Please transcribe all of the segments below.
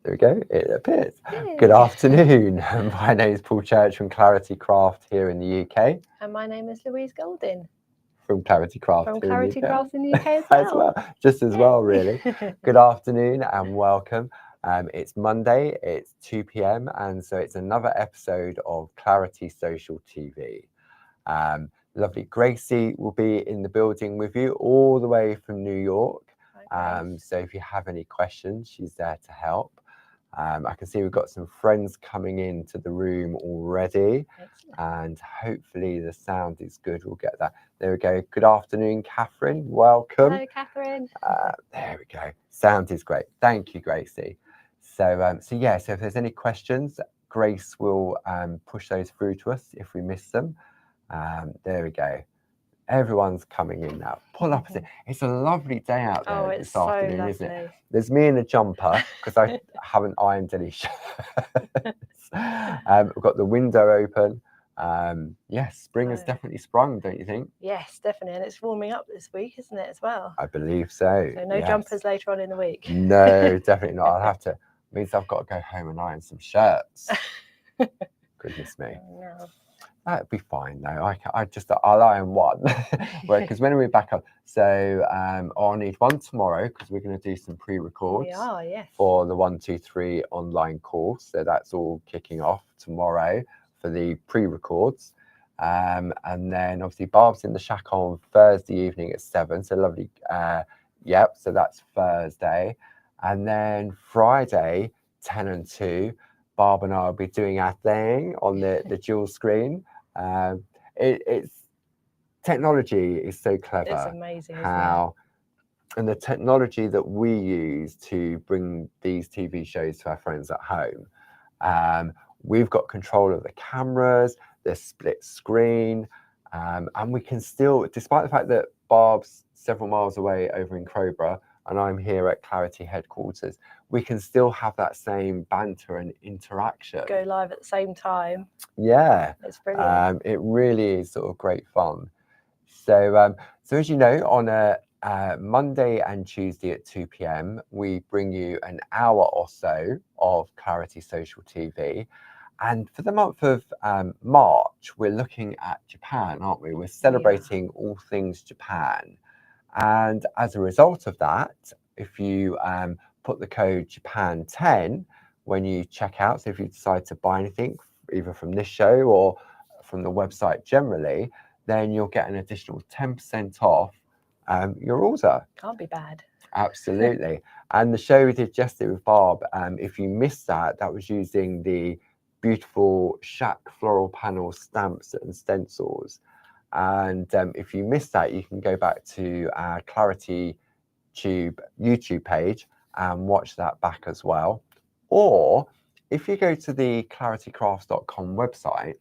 There we go, it appears. Yay. Good afternoon. My name is Paul Church from Clarity Craft here in the UK. And my name is Louise Goldin. From Clarity Craft From here Clarity in the UK. Craft in the UK as well. Just as well, really. Good afternoon and welcome. It's Monday, it's 2 p.m. and so it's another episode of Clarity Social TV. Lovely Gracie will be in the building with you all the way from New York. So if you have any questions, she's there to help. I can see we've got some friends coming into the room already. Excellent. And hopefully the sound is good. We'll get that. There we go. Good afternoon, Catherine. Welcome. Hello, Catherine. There we go. Sound is great. Thank you, Gracie. So if there's any questions, Grace will push those through to us if we miss them. There we go. Everyone's coming in now. Pull up. It's a lovely day out there this afternoon, isn't it? There's me in a jumper because I haven't ironed any shirts. We've got the window open. Yes, spring has definitely sprung, don't you think? Yes, definitely. And it's warming up this week, isn't it, as well? I believe so. So no jumpers later on in the week. No, definitely not. I'll have to. Means I've got to go home and iron some shirts. Goodness me. No. That'd be fine though. I'll iron one. Because when are we back up? So I'll need one tomorrow because we're going to do some pre-records. We are, yes. For the 123 online course. So that's all kicking off tomorrow for the pre-records. And then obviously Barb's in the shack on Thursday evening at 7. So lovely. Yep. So that's Thursday. And then Friday, 10 and 2. Barb and I will be doing our thing on the dual screen. It's technology is so clever. It's amazing. And the technology that we use to bring these TV shows to our friends at home. We've got control of the cameras, the split screen, and we can still, despite the fact that Barb's several miles away over in Crowborough, and I'm here at Clarity headquarters, we can still have that same banter and interaction. Go live at the same time. Yeah. It's brilliant. It really is sort of great fun. So as you know, on a Monday and Tuesday at 2 p.m, we bring you an hour or so of Clarity Social TV. And for the month of March, we're looking at Japan, aren't we? We're celebrating all things Japan. And as a result of that, if you put the code Japan10 when you check out, so if you decide to buy anything, either from this show or from the website generally, then you'll get an additional 10% off your order. Can't be bad. Absolutely. And the show we did yesterday with Barb, if you missed that, that was using the beautiful Shack floral panel stamps and stencils. And if you missed that, you can go back to our Clarity Tube YouTube page and watch that back as well. Or if you go to the claritycrafts.com website,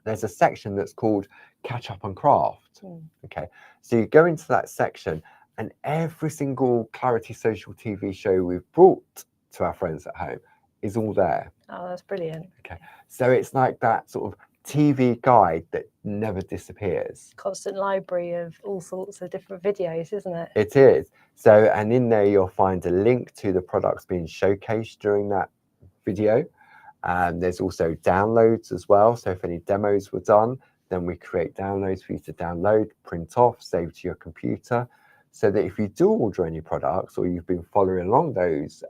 there's a section that's called Catch Up on Craft. Okay, so you go into that section and every single Clarity Social TV show we've brought to our friends at home is all there. Oh, that's brilliant. Okay, so it's like that sort of TV guide that never disappears. Constant library of all sorts of different videos, isn't it? It is. So, and in there you'll find a link to the products being showcased during that video. There's also downloads as well. So if any demos were done, then we create downloads for you to download, print off, save to your computer, so that if you do order any products or you've been following along those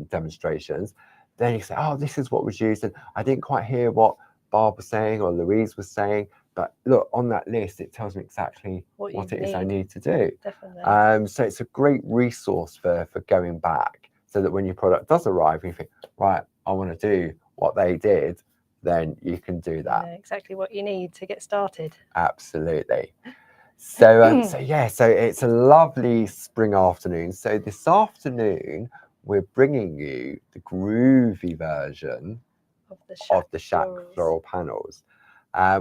demonstrations, then you say, oh, this is what was used. And I didn't quite hear what Barb was saying or Louise was saying, but look, on that list, it tells me exactly what it is I need to do. Definitely. So it's a great resource for going back, so that when your product does arrive, you think, right, I want to do what they did, then you can do that. Yeah, exactly what you need to get started. Absolutely. So it's a lovely spring afternoon. So this afternoon, we're bringing you the groovy version of the Shack floral panels.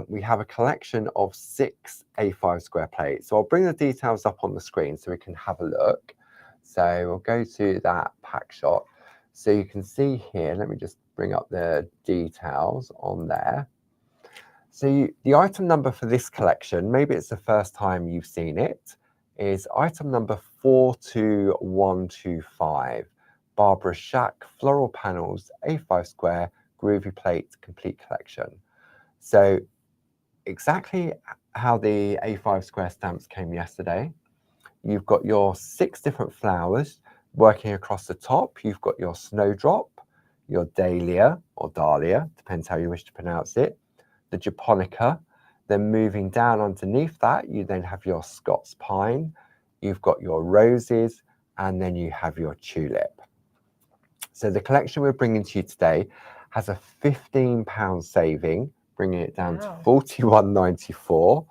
We have a collection of 6 A5 square plates. So I'll bring the details up on the screen so we can have a look. So we'll go to that pack shot. So you can see here, let me just bring up the details on there. So the item number for this collection, maybe it's the first time you've seen it, is item number 42125. Barbara Shack floral panels, A5 square, groovy plate, complete collection. So exactly how the A5 square stamps came yesterday. You've got your 6 different flowers working across the top. You've got your snowdrop, your dahlia or dahlia, depends how you wish to pronounce it, the japonica. Then moving down underneath that, you then have your Scots pine, you've got your roses, and then you have your tulip. So the collection we're bringing to you today has a £15 saving, bringing it down to £41.94.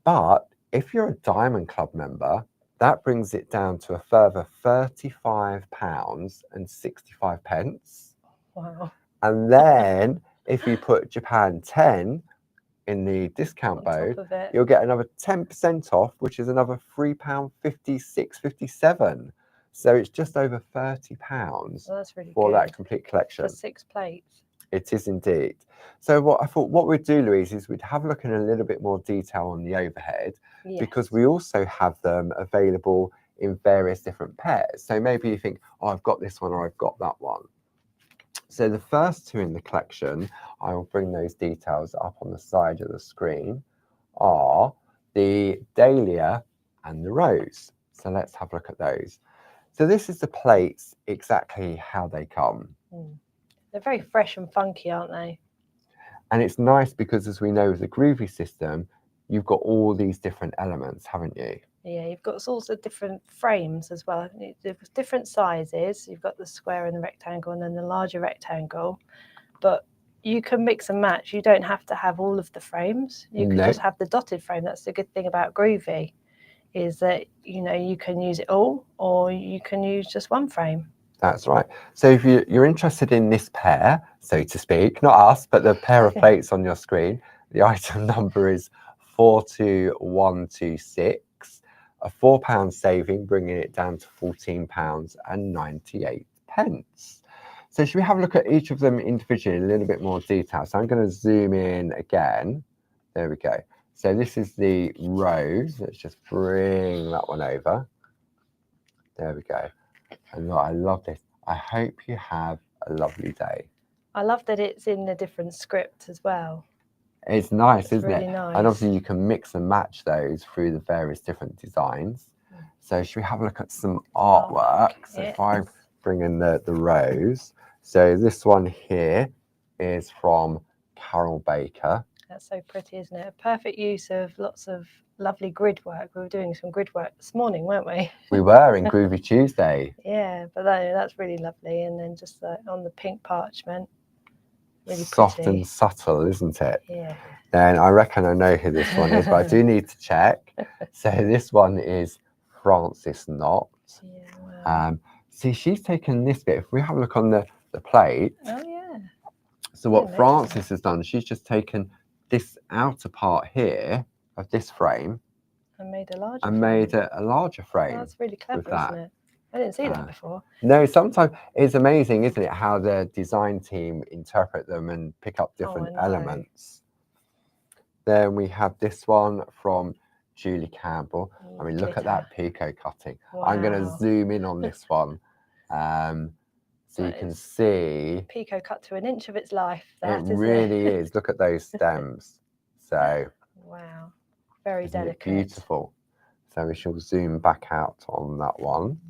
But if you're a Diamond Club member, that brings it down to a further £35.65. Wow. And then if you put Japan 10 in the discount mode, you'll get another 10% off, which is another £3.56.57. So it's just over £30 that's really for good. that complete collection. For 6 plates. It is indeed. So what I thought what we'd do, Louise, is we'd have a look in a little bit more detail on the overhead, because we also have them available in various different pairs. So maybe you think, oh, I've got this one or I've got that one. So the first 2 in the collection, I will bring those details up on the side of the screen, are the dahlia and the rose. So let's have a look at those. So this is the plates, exactly how they come. They're very fresh and funky, aren't they? And it's nice because, as we know with the groovy system, you've got all these different elements, haven't you? Yeah, you've got sorts of different frames as well. There's different sizes. You've got the square and the rectangle, and then the larger rectangle. But you can mix and match. You don't have to have all of the frames. You can just have the dotted frame. That's the good thing about groovy, is that, you know, you can use it all, or you can use just one frame. That's right. So if you're interested in this pair, so to speak, not us, but the pair of plates on your screen, the item number is 42126, a £4 saving, bringing it down to £14.98. So should we have a look at each of them individually in a little bit more detail? So I'm going to zoom in again. There we go. So this is the rose. Let's just bring that one over. There we go. And I love this. I hope you have a lovely day. I love that it's in a different script as well. It's nice, isn't really it? Nice. And obviously you can mix and match those through the various different designs. So should we have a look at some artwork? So if I bring in the rose. So this one here is from Carol Baker. That's so pretty, isn't it? A perfect use of lots of lovely grid work. We were doing some grid work this morning, weren't we? We were in Groovy Tuesday. Yeah, but that's really lovely. And then just on the pink parchment, really soft pretty. and subtle, isn't it? Yeah. Then I reckon I know who this one is, but I do need to check. So this one is Frances Knott. Yeah, wow. See, she's taken this bit. If we have a look on the plate. Oh, yeah. So what Frances has done, she's just taken this outer part here of this frame and made a larger and frame. made a larger frame. Oh, that's really clever, isn't it? I didn't see that before. No, sometimes it's amazing, isn't it, how the design team interpret them and pick up different elements. Then we have this one from Julie Campbell. I mean, look at that picot cutting. Wow. I'm going to zoom in on this one. So you can see picot cut to an inch of its life. It really is. Look at those stems. So wow, very delicate. Beautiful. So we shall zoom back out on that one.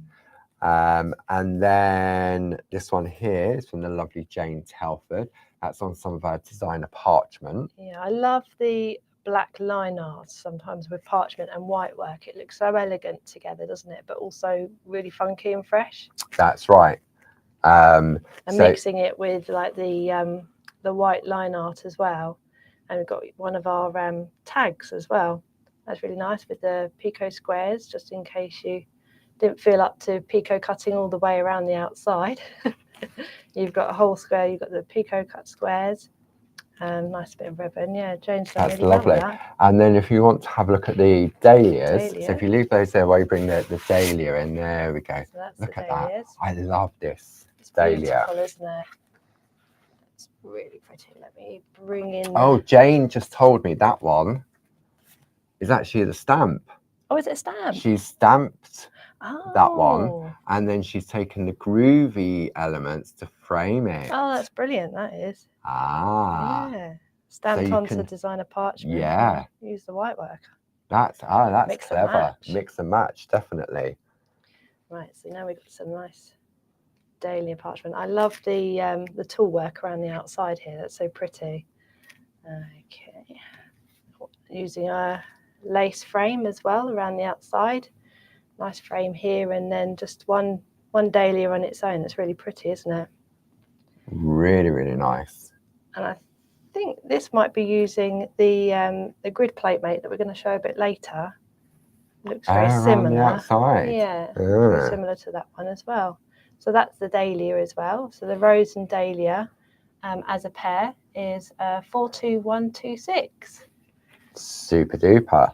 And then this one here is from the lovely Jane Telford. That's on some of our designer parchment. Yeah, I love the black line art sometimes with parchment and white work. It looks so elegant together, doesn't it? But also really funky and fresh. That's right. And mixing it with like the white line art as well. And we've got one of our tags as well. That's really nice with the picot squares, just in case you didn't feel up to picot cutting all the way around the outside. You've got a whole square, you've got the picot cut squares. Nice bit of ribbon. Yeah, Jane's done really lovely. Well with that. And then if you want to have a look at the dahlias, so if you leave those there while you bring the dahlia in, there we go. So that's look at dahlias. That. I love this. It's beautiful, isn't it? It's really pretty. Let me bring in. Oh, Jane just told me that one is actually the stamp. Oh, is it a stamp? She's stamped that one. Oh. And then she's taken the groovy elements to frame it. Oh, that's brilliant. That is. Ah. Yeah. Stamped you onto can- designer parchment. Yeah. Use the white work. That's Mix and clever. match. Mix and match, definitely. Right, so now we've got some nice dahlia parchment. I love the tool work around the outside here. That's so pretty. Okay. Using a lace frame as well around the outside. Nice frame here, and then just one dahlia on its own. That's really pretty, isn't it? Really, really nice. And I think this might be using the grid plate mate that we're going to show a bit later. Looks very similar. On the outside. Yeah, very similar to that one as well. So that's the dahlia as well. So the rose and dahlia as a pair is 42126. Super duper.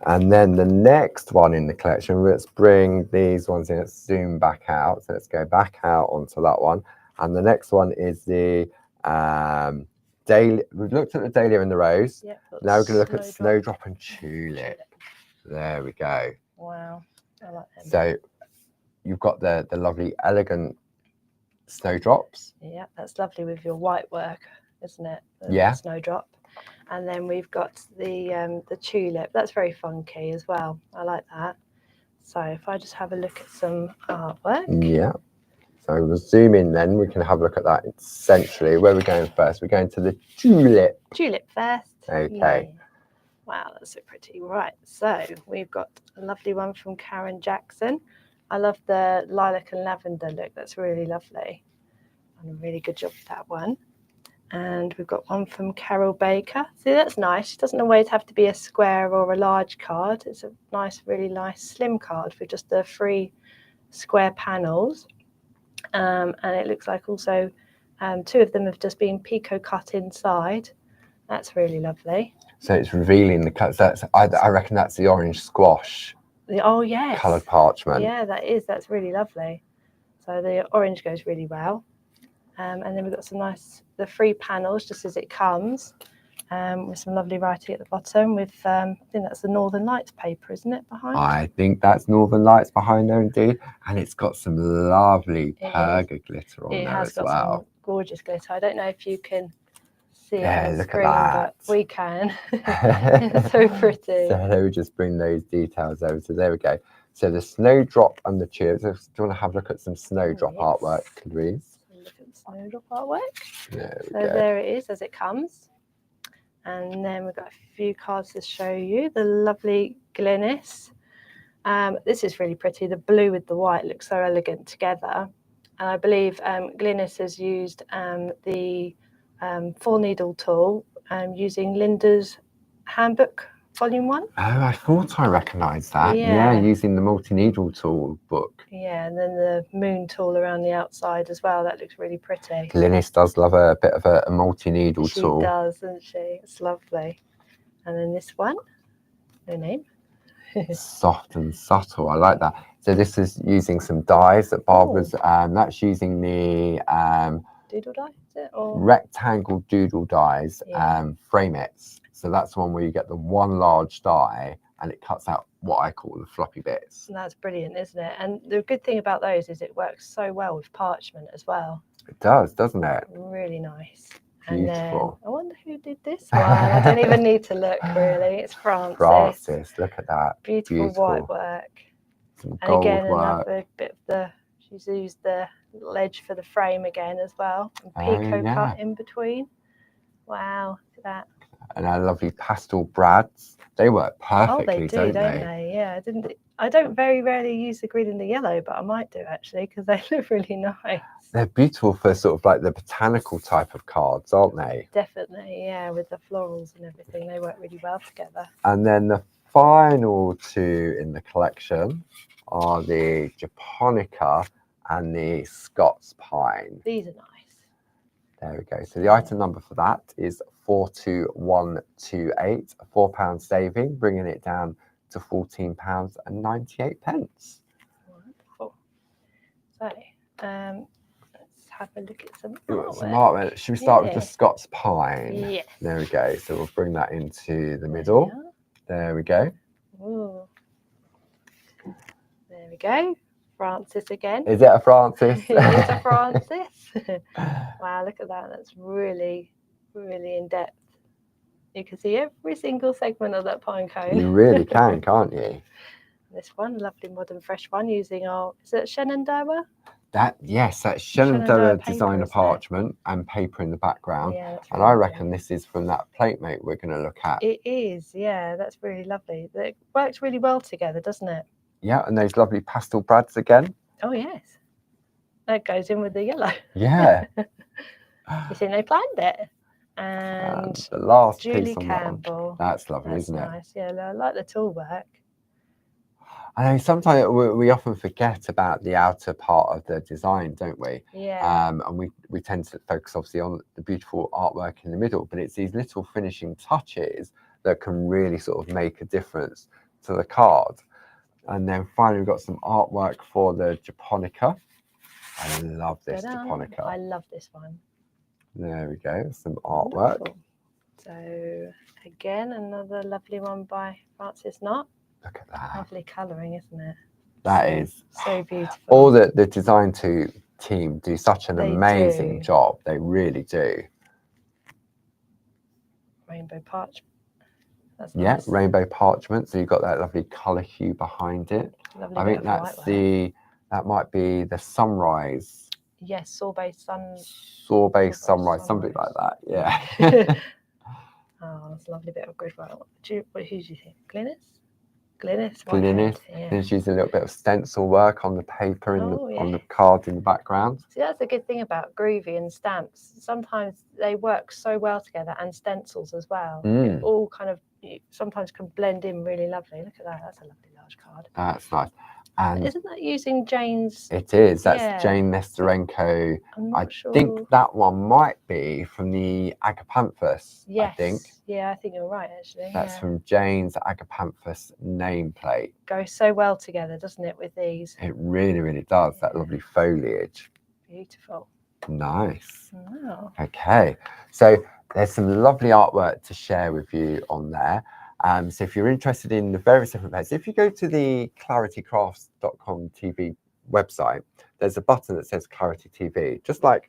And then the next one in the collection, let's bring these ones in. Let's zoom back out. So let's go back out onto that one. And the next one is the dahlia. We've looked at the dahlia and the rose. Yep, now we're going to look at snowdrop and tulip. There we go. Wow, I like them. So you've got the lovely, elegant snowdrops. Yeah, that's lovely with your white work, isn't it? Yeah. Snowdrop. And then we've got the tulip. That's very funky as well. I like that. So if I just have a look at some artwork. Yeah. So we'll zoom in then. We can have a look at that essentially. Where are we going first? We're going to the tulip. Tulip first. Okay. Yeah. Wow, that's so pretty. Right, so we've got a lovely one from Karen Jackson. I love the lilac and lavender look. That's really lovely. And a really good job with that one. And we've got one from Carol Baker. See, that's nice. It doesn't always have to be a square or a large card. It's a nice, really nice slim card with just the 3 square panels. And it looks like also 2 of them have just been picot cut inside. That's really lovely. So it's revealing the cuts. I reckon that's the orange squash. Oh yes. Coloured parchment. Yeah, that's really lovely. So the orange goes really well. And then we've got some nice, the 3 panels just as it comes, with some lovely writing at the bottom with, I think that's the Northern Lights paper, isn't it, behind? I think that's Northern Lights behind there indeed. And it's got some lovely perga glitter on there as well. It has got some gorgeous glitter. I don't know if you can see it on the look screen, at that. but we can. It's so pretty. So let me just bring those details over. So there we go. So the snowdrop and the tulips. So do you want to have a look at some snowdrop artwork, Louise? Look at the snowdrop artwork. There we so go. There it is as it comes. And then we've got a few cards to show you. The lovely Glynis. This is really pretty. The blue with the white looks so elegant together. And I believe Glynis has used the 4-needle tool using Linda's handbook, volume 1. Oh, I thought I recognised that. Yeah, using the multi-needle tool book. Yeah, and then the moon tool around the outside as well. That looks really pretty. Glynis does love a bit of a multi-needle tool. She does, doesn't she? It's lovely. And then this one, no name. Soft and subtle. I like that. So this is using some dies that Barbara's. That's using the doodle die, is it? Or rectangle doodle dies, frame it. So that's the one where you get the one large die and it cuts out what I call the floppy bits. And that's brilliant, isn't it? And the good thing about those is it works so well with parchment as well. It does, doesn't it? Really nice. Beautiful. And then I wonder who did this one. I don't even need to look really. It's Frances. Frances, look at that. Beautiful white work. Some and gold again, work. another bit of the, she's used the little edge for the frame again as well. And picot cut in between. Wow, look at that. And our lovely pastel brads. They work perfectly, don't they? Yeah, I don't very rarely use the green and the yellow, but I might do actually because they look really nice. They're beautiful for sort of like the botanical type of cards, aren't they? Definitely, yeah, with the florals and everything, they work really well together. And then the final 2 in the collection are the Japonica and the Scots Pine. These are nice. There we go. So the item number for that is 42128, a £4 saving, bringing it down to £14.98. Wonderful. So, let's have a look at some artwork. Should we start with the Scots Pine? Yes. There we go. So we'll bring that into the middle. There we go. Ooh. There we go. Francis again. Is it a Francis? It is a Francis. Wow, look at that. That's really, really in depth. You can see every single segment of that pine cone. You really can, can't you? This one, lovely modern fresh one, using our, is it Shenandoah? Yes, that's Shenandoah Shenandoah designer parchment and paper in the background. Yeah, that's and really I reckon this is from that plate mate we're going to look at. It is, yeah, that's really lovely. It works really well together, doesn't it? Yeah, and those lovely pastel brads again. Oh, yes. That goes in with the yellow. Yeah. You think they planned it? And the last Julie piece on Campbell. that one. That's lovely, That's isn't it? Nice. Yeah, I like the tool work. I know sometimes we often forget about the outer part of the design, don't we? Yeah. And we tend to focus obviously on the beautiful artwork in the middle, but it's these little finishing touches that can really sort of make a difference to the card. And then finally we've got some artwork for the Japonica. I love this Japonica. I love this one. There we go, some artwork. Wonderful. So again, another lovely one by Francis Knott. Look at that. Lovely colouring, isn't it? That is so beautiful. All the design team do such an amazing job. They really do. Rainbow parchment. That's nice. Rainbow parchment. So you've got that lovely colour hue behind it. Lovely I think that's that might be the sunrise. Yes, sorbet sunrise, something like that. Yeah. Oh, that's a lovely bit of good work. Who do you think? Glynis? Glynis. Yeah. Glynis used a little bit of stencil work on the paper and on the card in the background. See, that's a good thing about Groovy and stamps. Sometimes they work so well together, and stencils as well. It all kind of sometimes can blend in really lovely. Look at that. That's a lovely large card. That's nice. And isn't that using Jane's? It is. That's Jane Nesterenko. I think that one might be from the Agapanthus. Yes. I think. Yeah, I think you're right, actually. That's from Jane's Agapanthus nameplate. Goes so well together, doesn't it, with these? It really, really does. That lovely foliage. Beautiful. Nice. Wow. Okay. So there's some lovely artwork to share with you on there. So if you're interested in the various different pages, if you go to the claritycrafts.com TV website, there's a button that says Clarity TV, just like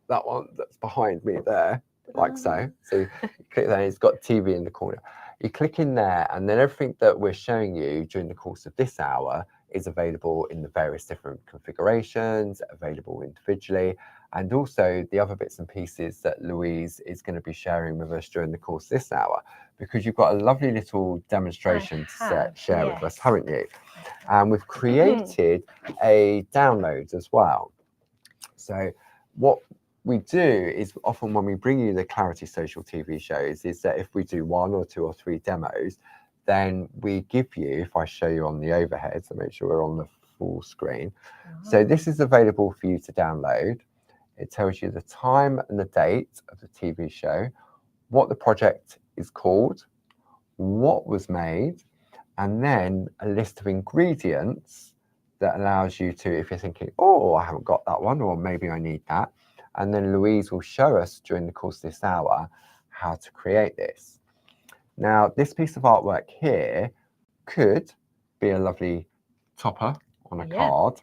that one that's behind me there, like so. So you click there, it's got TV in the corner. You click in there, and then everything that we're showing you during the course of this hour is available in the various different configurations, available individually, and also the other bits and pieces that Louise is going to be sharing with us during the course of this hour, because you've got a lovely little demonstration to share with us, haven't you? And we've created a download as well. So what we do is often when we bring you the Clarity Social TV shows is that if we do 1 or 2 or 3 demos, then we give you, if I show you on the overhead, so make sure we're on the full screen. So this is available for you to download. It tells you the time and the date of the TV show, what the project is called, what was made, and then a list of ingredients that allows you to, if you're thinking, oh, I haven't got that one, or maybe I need that. And then Louise will show us during the course of this hour how to create this. Now, this piece of artwork here could be a lovely topper on a card,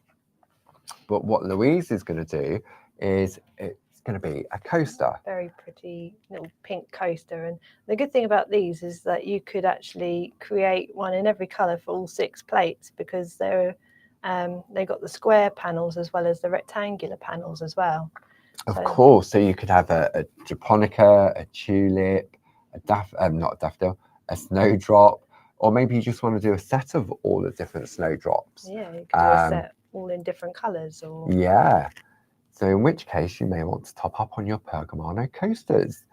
but what Louise is going to do is it's going to be a coaster. Very pretty little pink coaster. And the good thing about these is that you could actually create one in every colour for all 6 plates, because they've got the square panels as well as the rectangular panels as well. Of course, so you could have a japonica, a tulip, not a daffodil, a snowdrop, or maybe you just want to do a set of all the different snowdrops. Yeah, you could do a set all in different colours. Or yeah. So in which case you may want to top up on your Pergamano coasters.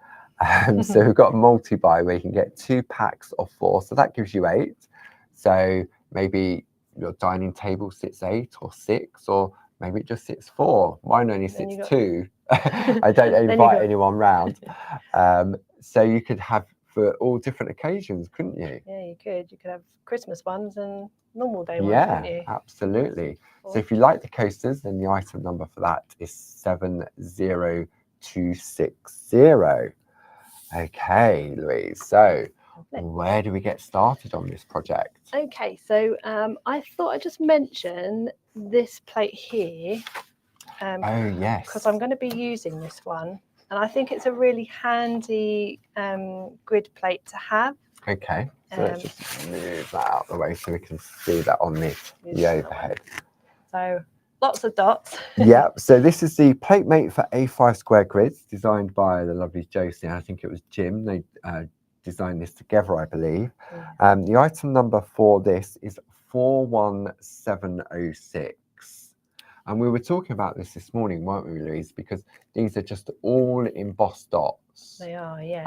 So we've got a multi-buy where you can get 2 packs of 4, so that gives you 8. So maybe your dining table sits 8 or 6, or maybe it just sits 4. Mine only sits 2. I don't invite anyone round. So you could have for all different occasions, couldn't you? Yeah, you could. You could have Christmas ones and normal day ones, couldn't you? Yeah, absolutely. So if you like the coasters, then the item number for that is 70260. Okay, Louise. So Where do we get started on this project? Okay, so I thought I'd just mention this plate here. Oh, yes. Because I'm going to be using this one, and I think it's a really handy grid plate to have. Okay, so let's just move that out of the way so we can see that on the overhead. So lots of dots. Yeah, so this is the plate mate for A5 square grids designed by the lovely Josie. I think it was Jim. They designed this together, I believe. Yeah. The item number for this is 41706. And we were talking about this morning, weren't we, Louise? Because these are just all embossed dots. They are, yes.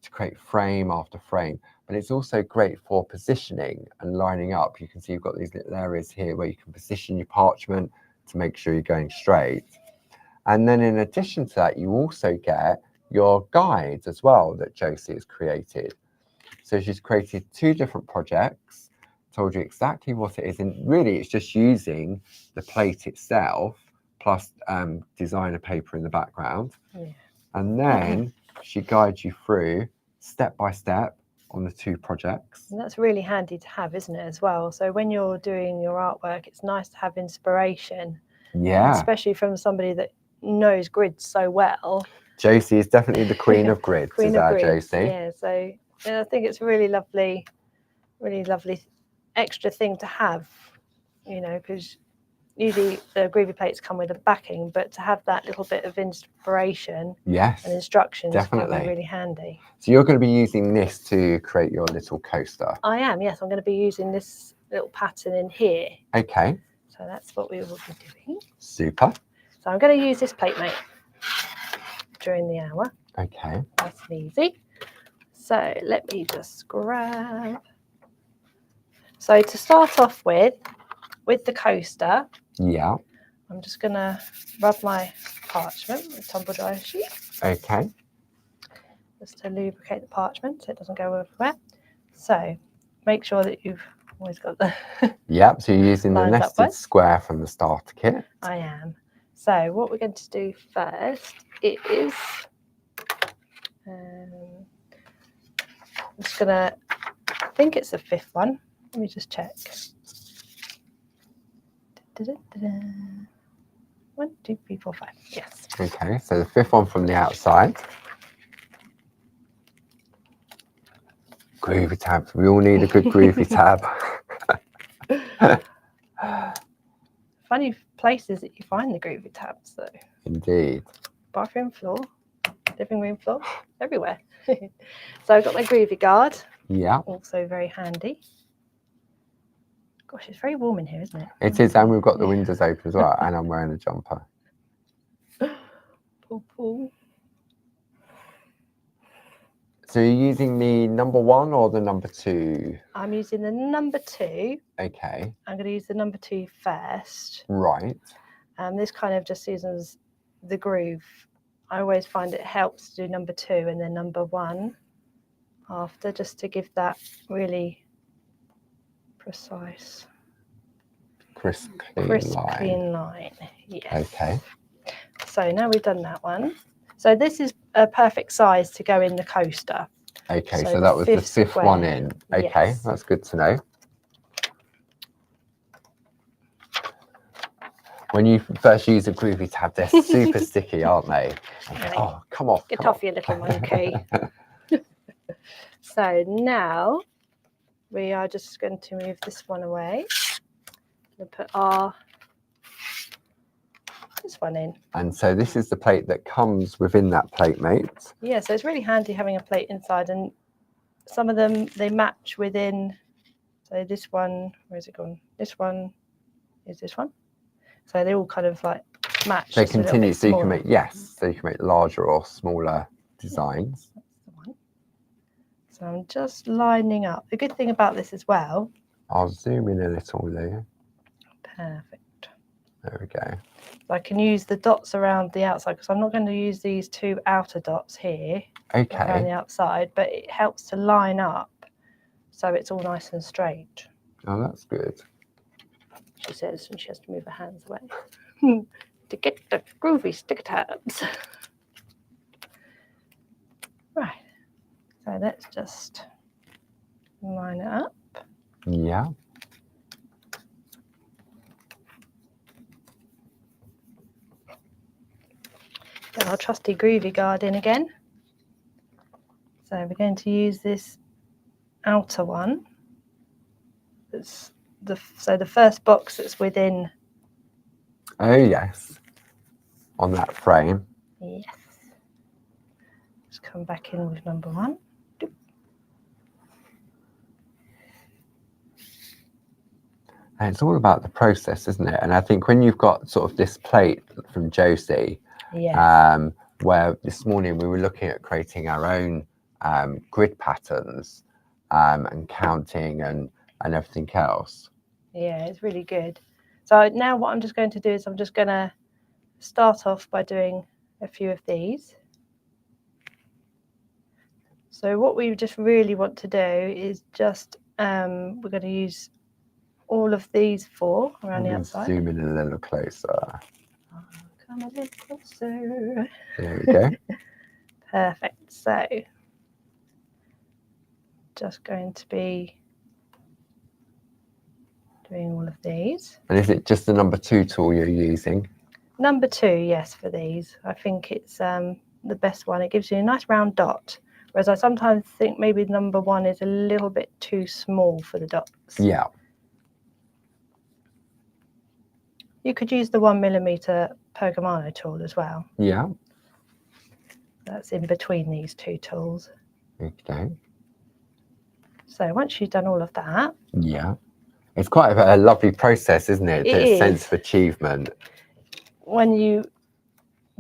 To create frame after frame. But it's also great for positioning and lining up. You can see you've got these little areas here where you can position your parchment to make sure you're going straight. And then in addition to that, you also get your guides as well that Josie has created. So she's created 2 different projects, told you exactly what it is, and really it's just using the plate itself plus designer paper in the background. Yeah. And then she guides you through step by step on the 2 projects. And that's really handy to have, isn't it, as well? So when you're doing your artwork, it's nice to have inspiration. Yeah. Especially from somebody that knows grids so well. Josie is definitely the queen of grids, queen is of our grids. Josie. Yeah, so I think it's a really lovely extra thing to have, you know, because usually the groovy plates come with a backing, but to have that little bit of inspiration and instructions can be really handy. So you're going to be using this to create your little coaster? I am, yes. I'm going to be using this little pattern in here. Okay. So that's what we will be doing. Super. So I'm going to use this plate mate during the hour. Okay. Nice and easy. So let me just grab. So to start off with the coaster. Yeah. I'm just going to rub my parchment with tumble dryer sheet. Okay. Just to lubricate the parchment so it doesn't go everywhere. So make sure that you've always got the Yep, so you're using the nested square from the starter kit. I am. So what we're going to do first is I'm just going to, I think it's the 5th one. Let me just check. 1, 2, 3, 4, 5. Yes. Okay, so the 5th one from the outside. Groovy tabs. We all need a good groovy tab. Funny places that you find the groovy tabs, though. Indeed. Bathroom floor, living room floor, everywhere. So I've got my groovy guard. Yeah. Also very handy. Gosh, it's very warm in here, isn't it? It is, and we've got the windows open as well, and I'm wearing a jumper. Pull, pull. So you're using the number 1 or the number 2? I'm using the number 2. Okay. I'm going to use the number 2 first. Right. This kind of just uses the groove. I always find it helps to do number 2 and then number 1 after, just to give that really precise, crisp, clean line. Yes. Okay. So now we've done that one. So this is a perfect size to go in the coaster. Okay, so that was the 5th one in. Okay, yes. That's good to know. When you first use a groovy tab, they're super sticky, aren't they? Okay. Oh, come off. Get off, you little monkey. So now we are just going to move this one away and put this one in. And so this is the plate that comes within that plate mate. Yeah, so it's really handy having a plate inside, and some of them they match within. So this one, where's it gone? This one is this one. So they all kind of like match. They continue, so you can make so you can make larger or smaller designs. That's the one. So I'm just lining up. The good thing about this as well. I'll zoom in a little there. Perfect. There we go. I can use the dots around the outside because I'm not going to use these 2 outer dots here. Okay. Around the outside, but it helps to line up so it's all nice and straight. Oh, that's good. She says, and she has to move her hands away to get the groovy sticker tabs. Right. So let's just line it up. Yeah. Get our trusty groovy guard in again. So we're going to use this outer one. That's the first box that's within. Oh yes. On that frame. Yes. Just come back in with number 1. And it's all about the process, isn't it? And I think when you've got sort of this plate from Josie, yes. Where this morning we were looking at creating our own grid patterns and counting and everything else. Yeah, it's really good. So now what I'm just going to do is I'm just going to start off by doing a few of these. So what we just really want to do is just, we're going to use all of these 4 around the outside. Zoom in a little closer. Oh, come a little closer. There we go. Perfect. So just going to be doing all of these. And is it just the number 2 tool you're using? Number 2, yes, for these. I think it's the best one. It gives you a nice round dot. Whereas I sometimes think maybe number 1 is a little bit too small for the dots. Yeah. You could use the 1mm Pergamano tool as well. Yeah. That's in between these 2 tools. Okay. So once you've done all of that. Yeah. It's quite a lovely process, isn't it? It is. Sense of achievement. When you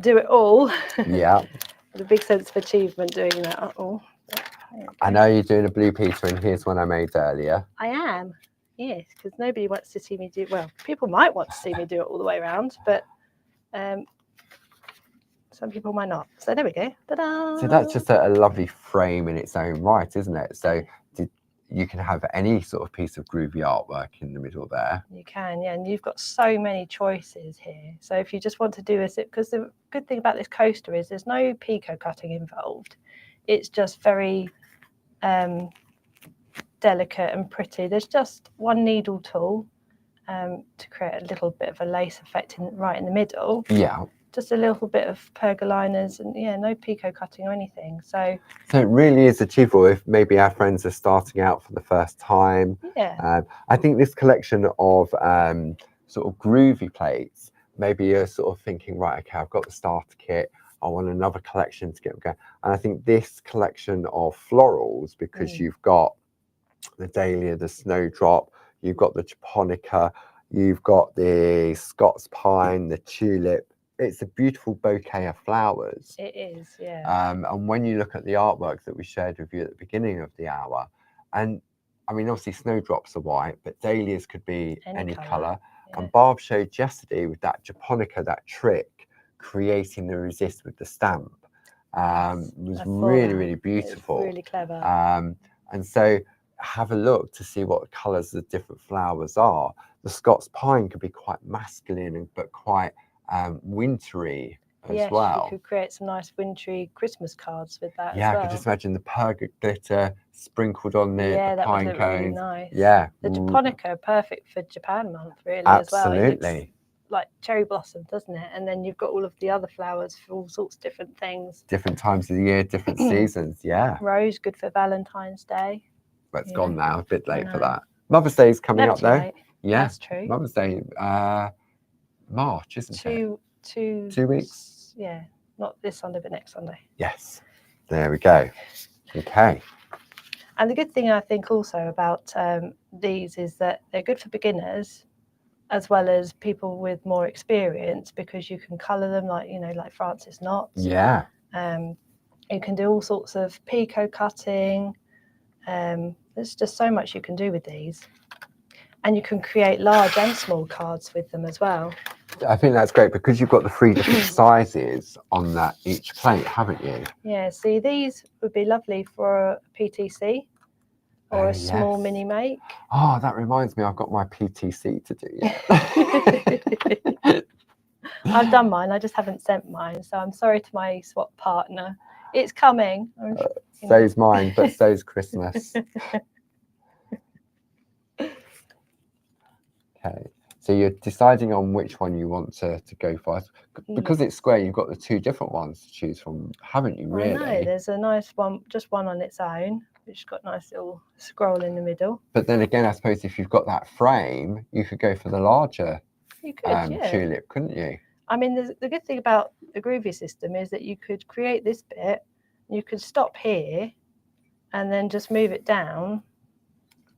do it all. Yeah. The big sense of achievement doing that. Oh, I know you're doing a Blue Peter, and here's one I made earlier. I am, yes, because nobody wants to see me do. Well, people might want to see me do it all the way around, but some people might not. So there we go. Ta-da! So that's just a lovely frame in its own right, isn't it? So you can have any sort of piece of groovy artwork in the middle there. You can, yeah, and you've got so many choices here. So if you just want to do it, because the good thing about this coaster is there's no pico cutting involved. It's just very delicate and pretty. There's just one needle tool to create a little bit of a lace effect right in the middle. Yeah. Just a little bit of pergoliners and yeah, no pico cutting or anything. So it really is achievable if maybe our friends are starting out for the first time. Yeah. I think this collection of sort of groovy plates, maybe you're sort of thinking, right, okay, I've got the starter kit. I want another collection to get going. And I think this collection of florals, because you've got the dahlia, the snowdrop, you've got the japonica, you've got the Scots pine, the tulip. It's a beautiful bouquet of flowers. It is, yeah. And when you look at the artwork that we shared with you at the beginning of the hour, and I mean, obviously snowdrops are white, but dahlias could be any colour. Yeah. And Barb showed yesterday with that japonica, that trick, creating the resist with the stamp. Was really, really beautiful. Really clever. And so have a look to see what colours the different flowers are. The Scots pine could be quite masculine, but quite wintry as well. You could create some nice wintry Christmas cards with that. Yeah, as well. I could just imagine the perga glitter sprinkled on the pine cones. Really nice. Yeah, the japonica, perfect for Japan month, really. Absolutely. As well. It looks like cherry blossom, doesn't it? And then you've got all of the other flowers for all sorts of different things. Different times of the year, different seasons. Yeah. Rose, good for Valentine's Day. But it's gone now. A bit late for that. Mother's Day is coming up though. Late. Yeah, that's true. Mother's Day, March, isn't it? 2 weeks. Yeah, not this Sunday, but next Sunday. Yes, there we go. Okay. And the good thing I think also about these is that they're good for beginners as well as people with more experience, because you can colour them like Francis knots. Yeah. You can do all sorts of pico cutting. There's just so much you can do with these. And you can create large and small cards with them as well. I think that's great because you've got the 3 different sizes on that each plate, haven't you? Yeah, see, these would be lovely for a PTC or a small mini make. Oh, that reminds me, I've got my PTC to do yet. I've done mine, I just haven't sent mine, so I'm sorry to my swap partner. It's coming. So's mine, but so's Christmas. Okay. So you're deciding on which one you want to go for. Because it's square, you've got the two different ones to choose from, haven't you, really? I know, there's a nice one, just one on its own, which has got a nice little scroll in the middle. But then again, I suppose if you've got that frame, you could go for the larger tulip, couldn't you? I mean, the good thing about the Groovy system is that you could create this bit, you could stop here, and then just move it down.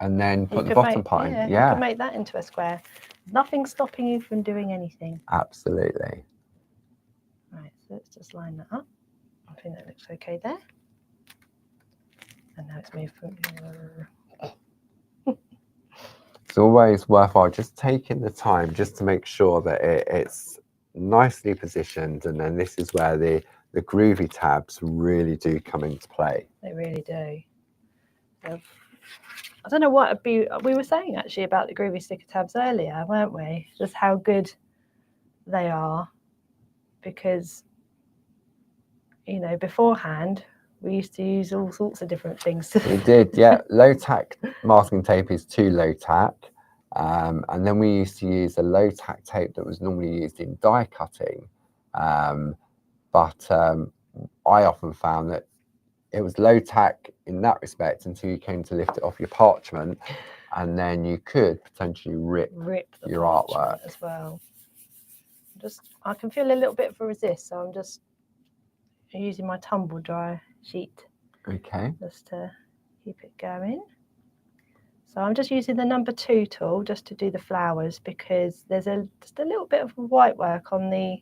And then put the bottom part in. Yeah, you can make that into a square. Nothing stopping you from doing anything. Absolutely. Right, so let's just line that up. I think that looks okay there. And now it's moved from... It's always worthwhile just taking the time just to make sure that it's nicely positioned, and then this is where the Groovy tabs really do come into play. They really do. I don't know what we were saying actually about the Groovy sticker tabs earlier, weren't we? Just how good they are, because, you know, beforehand we used to use all sorts of different things. We did, yeah. Low tack masking tape is too low tack. And then we used to use a low tack tape that was normally used in die cutting. But I often found that it was low tack in that respect until you came to lift it off your parchment, and then you could potentially rip your artwork as well. I can feel a little bit of a resist, so I'm just using my tumble dry sheet. Okay. Just to keep it going. So I'm just using the number 2 tool just to do the flowers, because there's just a little bit of white work on the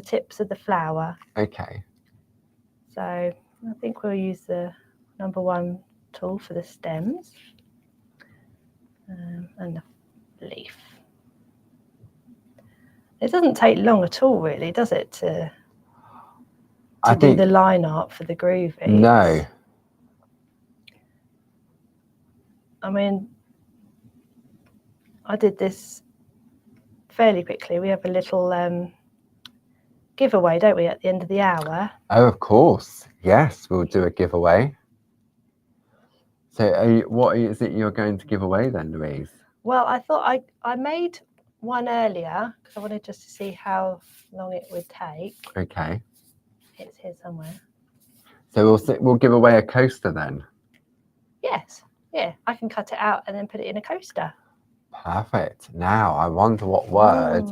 tips of the flower. Okay. So I think we'll use the number 1 tool for the stems and the leaf. It doesn't take long at all, really, does it, to do the line art for the Groovy? No. I mean, I did this fairly quickly. We have a little giveaway, don't we, at the end of the hour? Oh, of course. Yes, we'll do a giveaway. So what is it you're going to give away then, Louise? Well, I thought I made one earlier because I wanted just to see how long it would take. Okay. It's here somewhere. So we'll give away a coaster then? Yes. Yeah, I can cut it out and then put it in a coaster. Perfect. Now, I wonder what word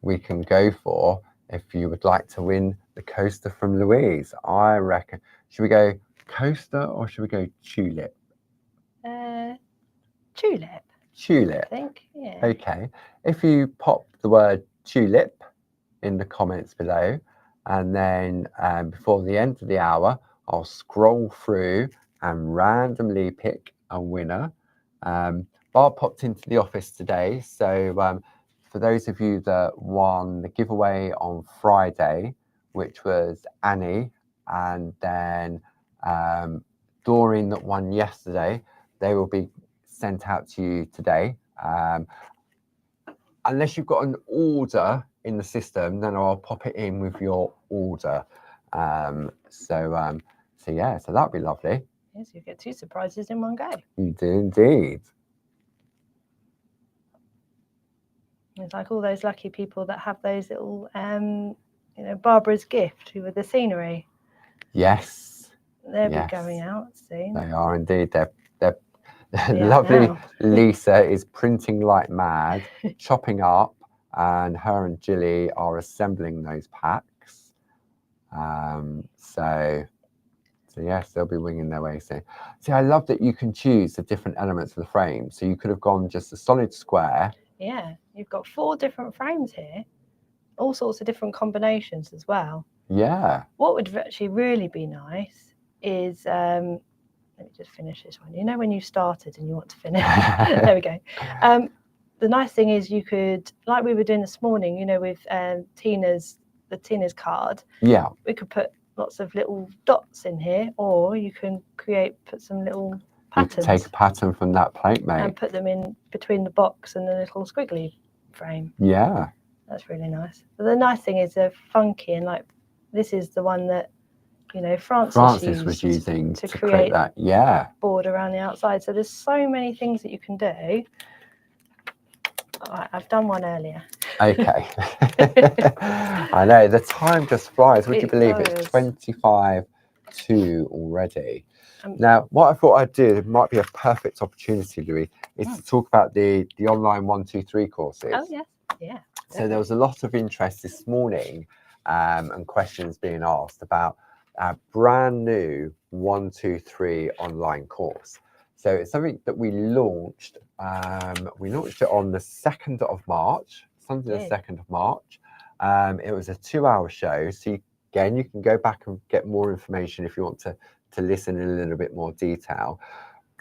we can go for if you would like to win the coaster from Louise. I reckon, should we go coaster or should we go tulip? Tulip. Tulip. I think, yeah. Okay. If you pop the word tulip in the comments below, and then before the end of the hour, I'll scroll through and randomly pick a winner. Barb popped into the office today, so for those of you that won the giveaway on Friday, which was Annie, and then Doreen that won yesterday, they will be sent out to you today. Unless you've got an order in the system, then I'll pop it in with your order. So yeah, so that'd be lovely. Yes, you get 2 surprises in one go. You do indeed. It's like all those lucky people that have those little, you know, Barbara's gift with the scenery. Yes. They'll be going out soon. They are indeed. They're lovely. Now. Lisa is printing like mad, chopping up, and her and Jilly are assembling those packs. So yes, they'll be winging their way soon. See, I love that you can choose the different elements of the frame. So you could have gone just a solid square. Yeah, you've got 4 different frames here, all sorts of different combinations as well. Yeah. What would actually really be nice is, let me just finish this one. You know when you started and you want to finish? There we go. The nice thing is you could, like we were doing this morning, you know, with Tina's card. Yeah. We could put lots of little dots in here, or you can put some little patterns. You can take a pattern from that plate, mate. And put them in between the box and the little squiggly frame. Yeah. That's really nice. But the nice thing is they're funky, and like this is the one that, you know, Francis was using to create that. Yeah. Board around the outside. So there's so many things that you can do. I've done one earlier. Okay. I know, the time just flies. Would you believe does. it's 25 to already? Now, what I thought I'd do, it might be a perfect opportunity, Louise, is to talk about the online 1, 2, 3 courses. Oh, yeah. Yeah. So there was a lot of interest this morning and questions being asked about our brand new 1, 2, 3 online course. So it's something that we launched. We launched it on the 2nd of March, Sunday the 2nd of March. It was a 2-hour show. So again, you can go back and get more information if you want to listen in a little bit more detail.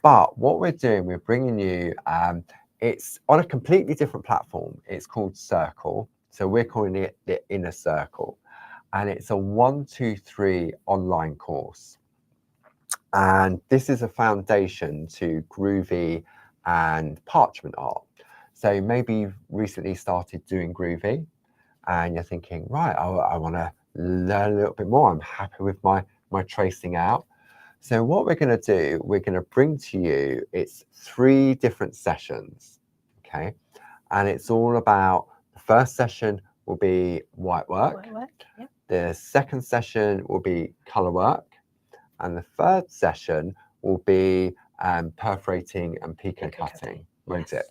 But what we're doing, we're bringing you, it's on a completely different platform. It's called Circle. So we're calling it the Inner Circle. And it's a 1, 2, 3 online course. And this is a foundation to groovy and parchment art. So maybe you've recently started doing groovy and you're thinking, right, I want to learn a little bit more. I'm happy with my tracing out. So what we're going to do, we're going to bring to you, it's 3 different sessions, okay? And it's all about, the first session will be white work. Yeah. The second session will be colour work. And the third session will be perforating and picot cutting, won't it?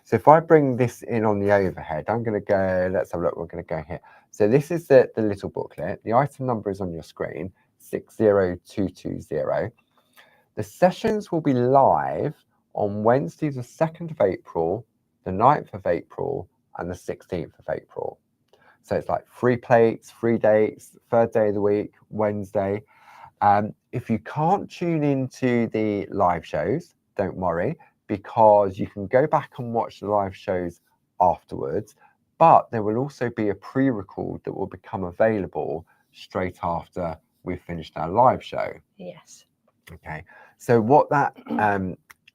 So if I bring this in on the overhead, I'm going to go, let's have a look, we're going to go here. So this is the little booklet. The item number is on your screen, 60220. The sessions will be live on Wednesday, the 2nd of April, the 9th of April, and the 16th of April. So it's like 3 plates, 3 dates, 3rd day of the week, Wednesday. If you can't tune into the live shows, don't worry, because you can go back and watch the live shows afterwards. But there will also be a pre-record that will become available straight after we've finished our live show. Yes. Okay. So what that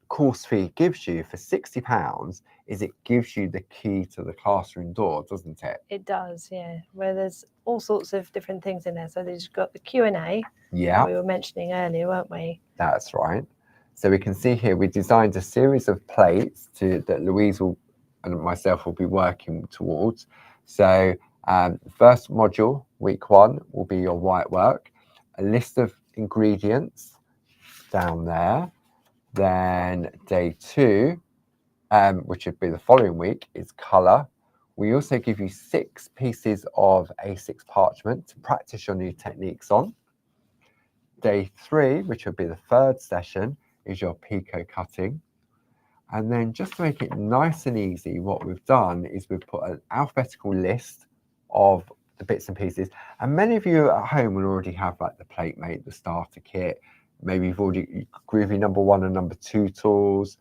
course fee gives you for £60 is it gives you the key to the classroom door, doesn't it? It does, yeah. Where there's all sorts of different things in there. So there's got the Q&A. Yeah. We were mentioning earlier, weren't we? That's right. So we can see here we designed a series of plates that Louise and myself will be working towards. So first module, week 1, will be your white work, a list of ingredients down there. Then day 2, which would be the following week, is colour. We also give you 6 pieces of A6 parchment to practice your new techniques on. Day 3, which would be the 3rd session, is your picot cutting. And then just to make it nice and easy, what we've done is we've put an alphabetical list of the bits and pieces. And many of you at home will already have like the plate mate, the starter kit. Maybe you've already groovy number 1 and number 2 tools,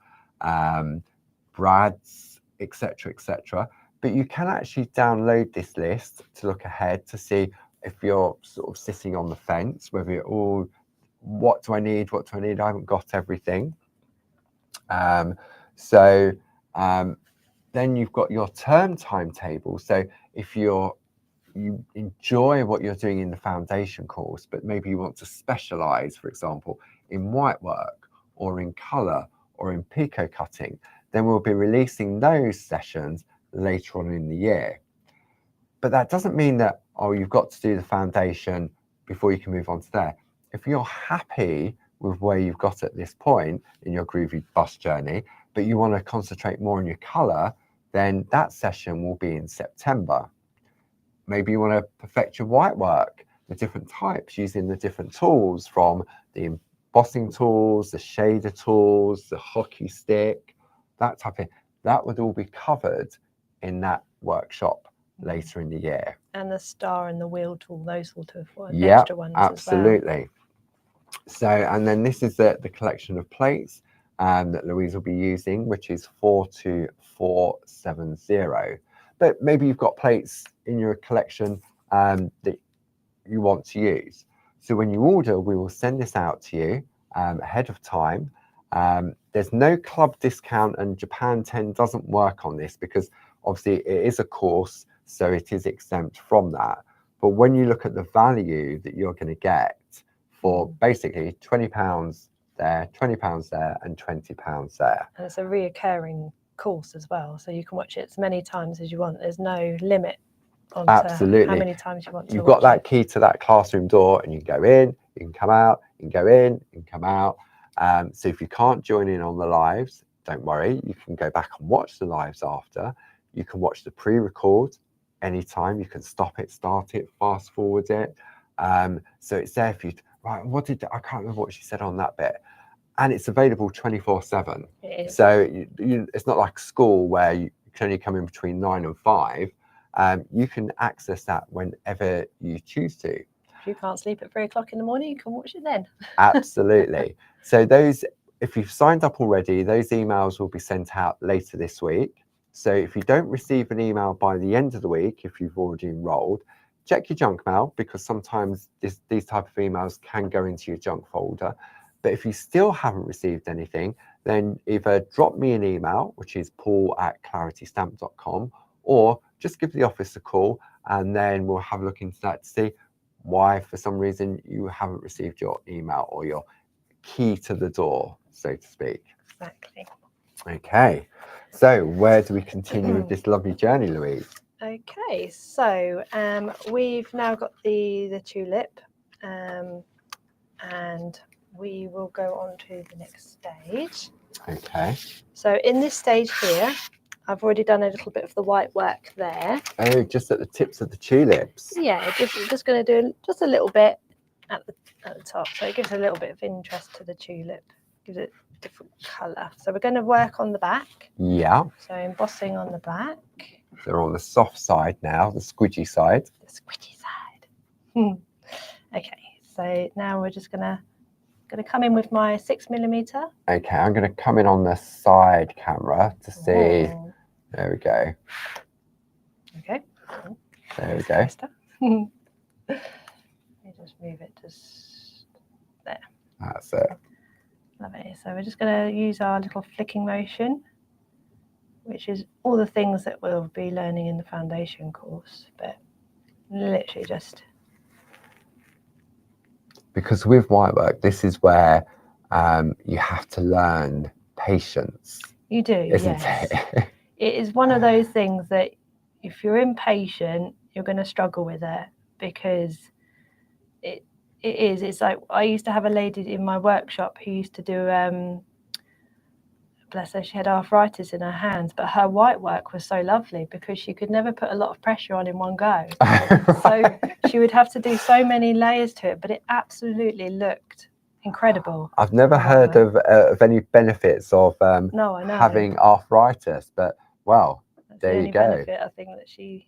brads, etc., etc. But you can actually download this list to look ahead to see if you're sort of sitting on the fence, whether you're all, what do I need? What do I need? I haven't got everything. Then you've got your term timetable. So if you enjoy what you're doing in the foundation course, but maybe you want to specialize, for example, in white work or in color or in picot cutting, then we'll be releasing those sessions later on in the year. But that doesn't mean that, oh, you've got to do the foundation before you can move on to there. If you're happy with where you've got at this point in your groovy bus journey, but you want to concentrate more on your color, then that session will be in September. Maybe you want to perfect your white work, the different types, using the different tools, from the embossing tools, the shader tools, the hockey stick, that type of thing. That would all be covered in that workshop later in the year. And the star and the wheel tool, those sort of extra ones absolutely. as well. So, and then this is the collection of plates that Louise will be using, which is 42470. But maybe you've got plates in your collection that you want to use. So when you order, we will send this out to you ahead of time. There's no club discount, and Japan 10 doesn't work on this because obviously it is a course, so it is exempt from that. But when you look at the value that you're going to get for basically £20 there, £20 there, and £20 there. And it's a reoccurring course as well, so you can watch it as many times as you want. There's no limit on Absolutely. how many times you want to You've watch got that it. key to that classroom door, and you can go in, you can come out, you can go in, you can come out. So if you can't join in on the lives, don't worry, you can go back and watch the lives after. You can watch the pre-record anytime. You can stop it, start it, fast forward it. So it's there for you. Right, I can't remember what she said on that bit. And it's available 24/7. It is. So it's not like school where you can only come in between 9 and 5. You can access that whenever you choose to. If you can't sleep at 3 o'clock in the morning, you can watch it then. Absolutely. So if you've signed up already, those emails will be sent out later this week. So if you don't receive an email by the end of the week, if you've already enrolled, check your junk mail, because sometimes these type of emails can go into your junk folder. But if you still haven't received anything, then either drop me an email, which is paul@claritystamp.com, or just give the office a call, and then we'll have a look into that to see why, for some reason, you haven't received your email or your key to the door, so to speak. Exactly. Okay, so where do we continue with this lovely journey, Louise? Okay, so we've now got the tulip, and we will go on to the next stage. Okay. So in this stage here, I've already done a little bit of the white work there. Oh, just at the tips of the tulips. Yeah, just going to do just a little bit at the top, so it gives a little bit of interest to the tulip, gives it a different colour. So we're going to work on the back. Yeah. So embossing on the back. They're on the soft side now, the squidgy side. The squidgy side. Okay, so now we're just gonna come in with my 6mm. Okay, I'm going to come in on the side camera to see. Oh. There we go. Okay. There we go. Let me just move it to there. That's it. Lovely. So we're just going to use our little flicking motion, which is all the things that we'll be learning in the foundation course, but literally just. Because with white work, this is where you have to learn patience. You do, isn't yes. it? It is one of those things that if you're impatient, you're going to struggle with it, because it's like, I used to have a lady in my workshop who used to do, bless her, she had arthritis in her hands, but her white work was so lovely because she could never put a lot of pressure on in one go. So she would have to do so many layers to it, but it absolutely looked incredible. I've never heard of any benefits of No, I know. having arthritis, but well, that's there the you only go. benefit I think that she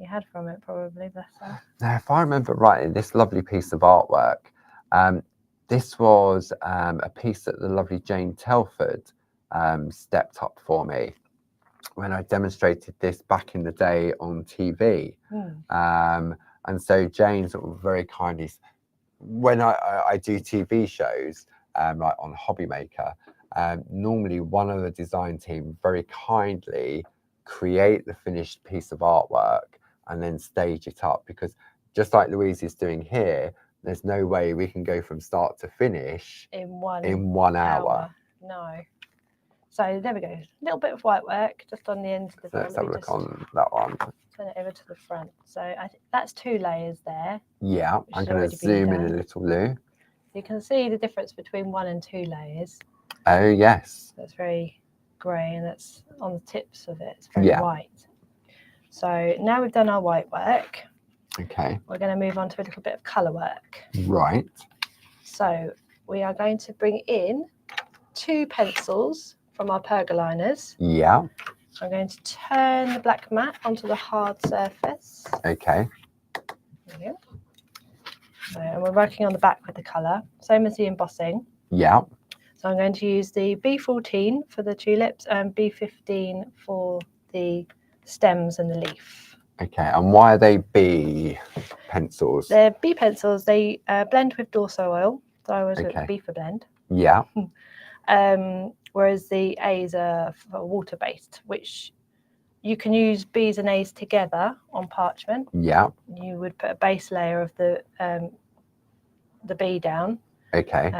had from it, probably, bless her. Now, if I remember right, this lovely piece of artwork, this was a piece that the lovely Jane Telford stepped up for me when I demonstrated this back in the day on TV. And so Jane sort of very kindly, when I do TV shows, like on Hobby Maker, normally one of the design team very kindly create the finished piece of artwork and then stage it up, because just like Louise is doing here, there's no way we can go from start to finish in one hour. No. So there we go. A little bit of white work just on the end of the So let's have a look on that one. Turn it over to the front. So I think that's 2 layers there. Yeah, I'm going to zoom in a little, Lou. You can see the difference between 1 and 2 layers. Oh, yes. That's very grey, and that's on the tips of it. It's very white. So now we've done our white work. Okay. We're going to move on to a little bit of colour work. Right. So we are going to bring in 2 pencils from our pergoliners. Yeah. I'm going to turn the black mat onto the hard surface. Okay. Brilliant. So, and we're working on the back with the colour, same as the embossing. Yeah. So I'm going to use the B14 for the tulips and B15 for the stems and the leaf. Okay, and why are they B pencils? They're B pencils. They blend with Dorso oil. So I always look B for blend. Yeah. Whereas the A's are water-based, which you can use B's and A's together on parchment. Yeah. You would put a base layer of the B down. Okay.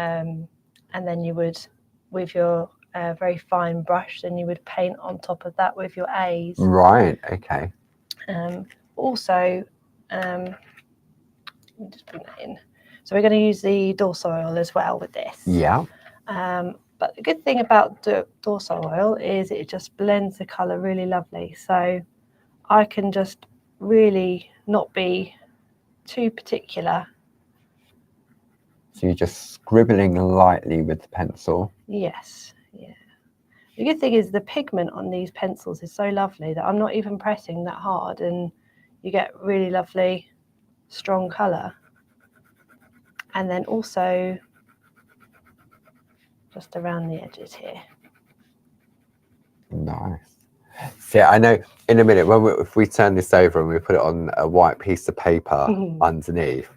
And then you would, with your very fine brush, then you would paint on top of that with your A's. Right, okay. Also, let me just bring that in. So we're going to use the Dorso oil as well with this. Yeah. But the good thing about Dorso oil is it just blends the colour really lovely. So I can just really not be too particular. So you're just scribbling lightly with the pencil. Yes, yeah. The good thing is the pigment on these pencils is so lovely that I'm not even pressing that hard, and you get really lovely strong colour. And then also just around the edges here. Nice. So I know in a minute, if we turn this over and we put it on a white piece of paper underneath,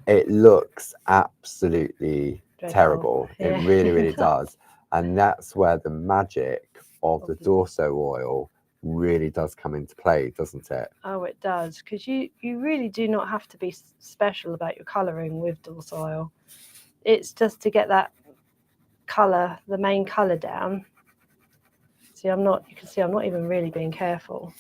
it looks absolutely terrible. Yeah. It really, really does. And that's where the magic of the Dorso oil really does come into play, doesn't it? Oh, it does, because you really do not have to be special about your colouring with Dorso oil. It's just to get that colour, the main colour down. See, you can see I'm not even really being careful.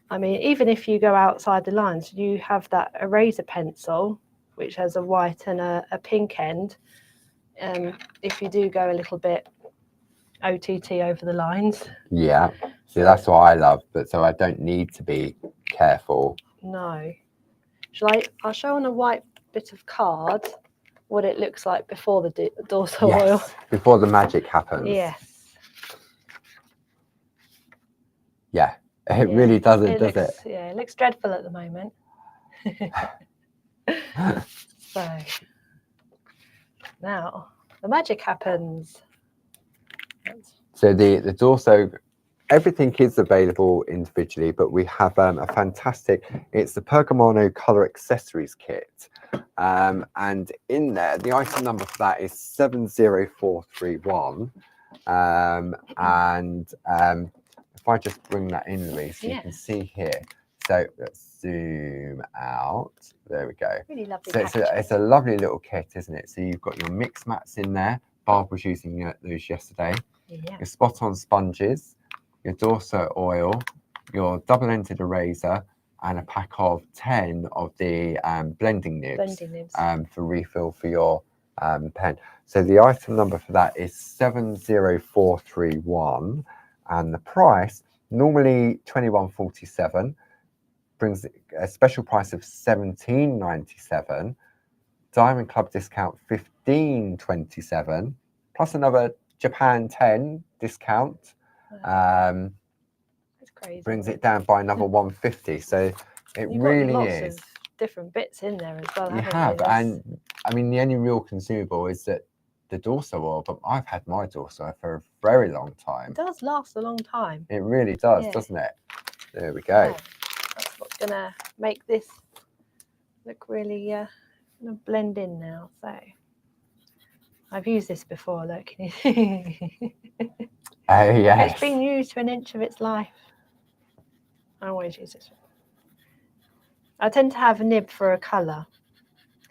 I mean, even if you go outside the lines, you have that eraser pencil, which has a white and a pink end. If you do go a little bit OTT over the lines. Yeah. See, that's what I love, but so I don't need to be careful. No. I'll show on a white bit of card what it looks like before the Dorso oil. Before the magic happens. Yes. Yeah, it really doesn't, does it? Yeah, it looks dreadful at the moment. So now the magic happens. So the Dorso, everything is available individually, but we have a fantastic, it's the Pergamano Colour Accessories Kit. And in there, the item number for that is 70431. If I just bring that in, Louise, so you can see here. So let's zoom out. There we go. Really lovely. So it's a lovely little kit, isn't it? So you've got your mix mats in there. Barb was using those yesterday. Yeah. Your spot-on sponges, your Dorso oil, your double-ended eraser, and a pack of 10 of the blending nibs, for refill for your pen. So the item number for that is 70431, and the price normally £21.47, brings a special price of £17.97. Diamond Club discount £15.27, plus another Japan 10 discount. That's crazy. Brings it down by another £1.50. So it really is. Lots of different bits in there as well. You have, and I mean the only real consumable is that the Dorso oil. But I've had my Dorso for a very long time. It does last a long time. It really does, doesn't it? There we go. That's what's gonna make this look really gonna blend in now. So I've used this before. Look, can you see? Oh yes. It's been used to an inch of its life. I always use this one. I tend to have a nib for a colour.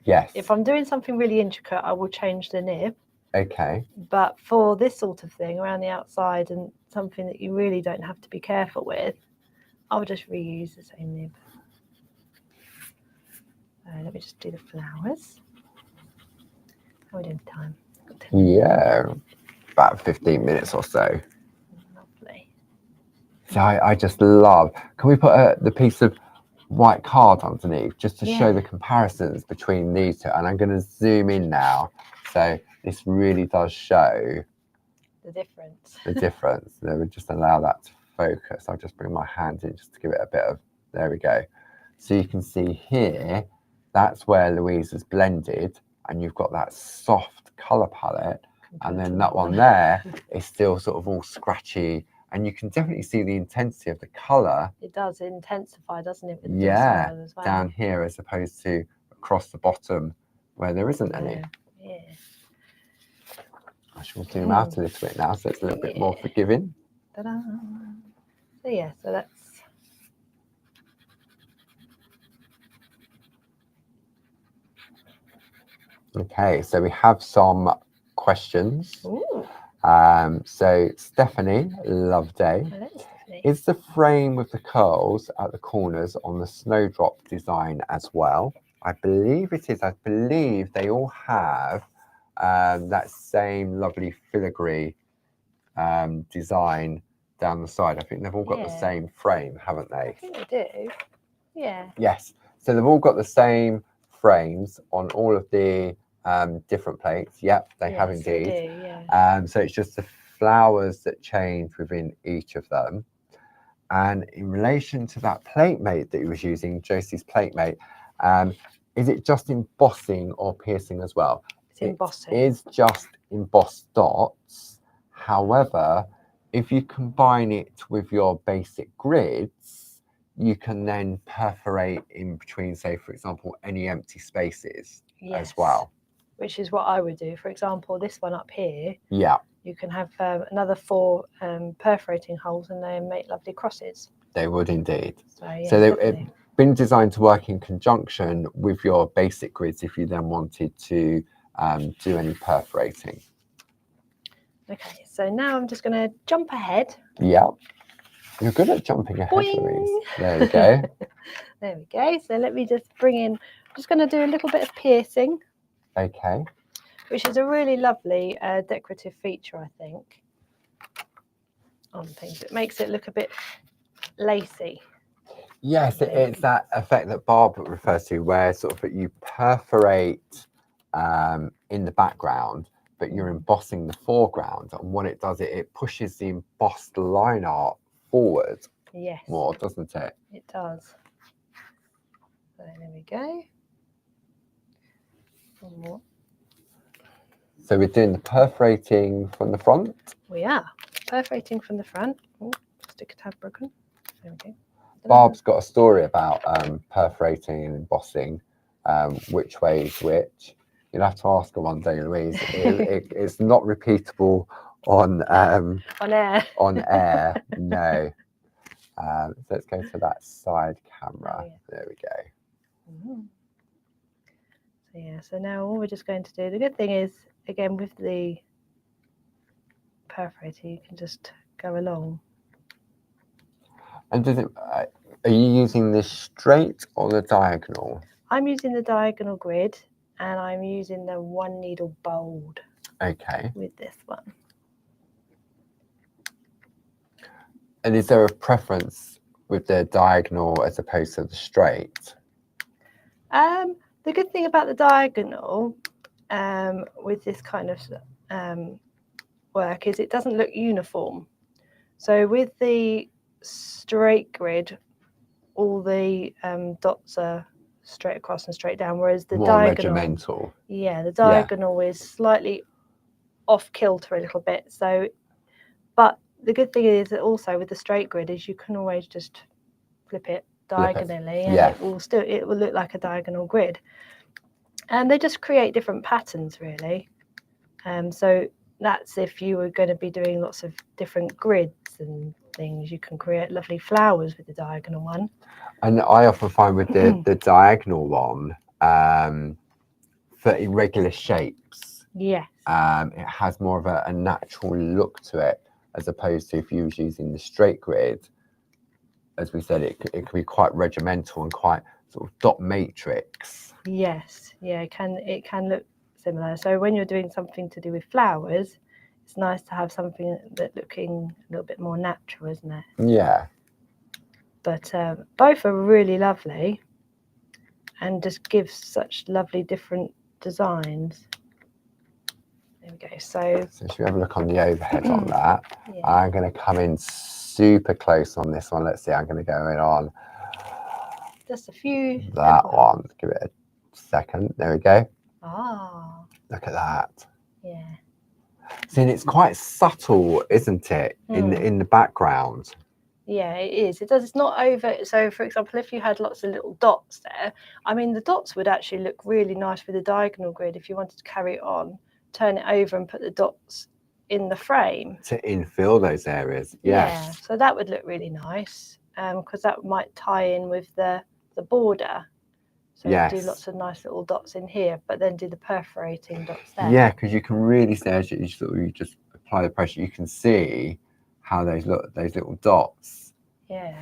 Yes. If I'm doing something really intricate, I will change the nib. Okay. But for this sort of thing around the outside and something that you really don't have to be careful with, I'll just reuse the same nib. Let me just do the flowers. How are we doing for time? Yeah, about 15 minutes or so. Lovely. So I just love, can we put the piece of white card underneath just to show the comparisons between these two? And I'm going to zoom in now. So this really does show the difference. The difference. Let me just allow that to focus. I'll just bring my hand in just to give it a bit of, there we go. So you can see here, that's where Louise has blended, and you've got that soft colour palette. And then that one there is still sort of all scratchy, and you can definitely see the intensity of the colour. It does intensify, doesn't it? With the as well. Down here as opposed to across the bottom where there isn't any. Yeah. I shall zoom out a little bit now, so it's a little bit more forgiving. Ta-da. So yeah, so that's. Okay, so we have some questions. Ooh. So Stephanie Loveday, Hello, Stephanie. is the frame with the curls at the corners on the snowdrop design as well? I believe it is. I believe they all have that same lovely filigree design down the side. I think they've all got the same frame, haven't they? I think they do. Yeah. Yes. So they've all got the same frames on all of the different plates. Yep, they have indeed. They do, yeah. So it's just the flowers that change within each of them. And in relation to that plate mate that you was using, Josie's plate mate, is it just embossing or piercing as well? It's embossing. It is just embossed dots. However, if you combine it with your basic grids, you can then perforate in between, say, for example, any empty spaces as well. Which is what I would do. For example, this one up here. Yeah. You can have another 4 perforating holes and they make lovely crosses. They would indeed. So they've been designed to work in conjunction with your basic grids if you then wanted to do any perforating. Okay, so now I'm just going to jump ahead. Yeah. You're good at jumping ahead, Louise. There we go. There we go. So let me just bring in, I'm just going to do a little bit of piercing. Okay. Which is a really lovely decorative feature, I think, on things. It makes it look a bit lacy. Yes, it's that effect that Barb refers to, where sort of you perforate in the background, but you're embossing the foreground. And what it does, it pushes the embossed line art forward more, doesn't it? It does. So there we go. One more. So we're doing the perforating from the front? We are. Perforating from the front. Oh, stick a tab broken. There we go. Barb's got a story about perforating and embossing, which way is which. You'll have to ask her one day, Louise. It's not repeatable on air. On air, no. So let's go to that side camera. Oh, yeah. There we go. Mm-hmm. So yeah, so now all we're just going to do, the good thing is, again, with the perforator, you can just go along. And does it, are you using this straight or the diagonal? I'm using the diagonal grid, and I'm using the 1 needle bold. Okay. With this one. And is there a preference with the diagonal as opposed to the straight? The good thing about the diagonal with this kind of work is it doesn't look uniform. So with the straight grid, all the dots are straight across and straight down, whereas the more diagonal, regimental. Yeah, the diagonal is slightly off kilter a little bit. So, but the good thing is that also with the straight grid is you can always just flip it diagonally, and it will look like a diagonal grid. And they just create different patterns, really. So that's if you were going to be doing lots of different grids and things, you can create lovely flowers with the diagonal one. And I often find with the diagonal one, for irregular shapes, it has more of a natural look to it, as opposed to if you was using the straight grid. As we said, it could be quite regimental and quite sort of dot matrix. Yes, yeah, it can look similar. So when you're doing something to do with flowers, it's nice to have something that looking a little bit more natural, isn't it? Yeah. But both are really lovely and just give such lovely different designs. There we go. So should we have a look on the overhead on that? I'm going to come in super close on this one. Let's see, I'm going to go in on just a few. That one. Give it a second. There we go. Ah. Look at that. Yeah. See, and it's quite subtle, isn't it, in the background? Yeah, it is. It does. It's not over. So, for example, if you had lots of little dots there, I mean, the dots would actually look really nice with the diagonal grid if you wanted to carry it on, turn it over and put the dots in the frame. To infill those areas, yes. Yeah, so that would look really nice because that might tie in with the border. So you do lots of nice little dots in here, but then do the perforating dots there. Yeah, because you can really see as you just apply the pressure, you can see how those little dots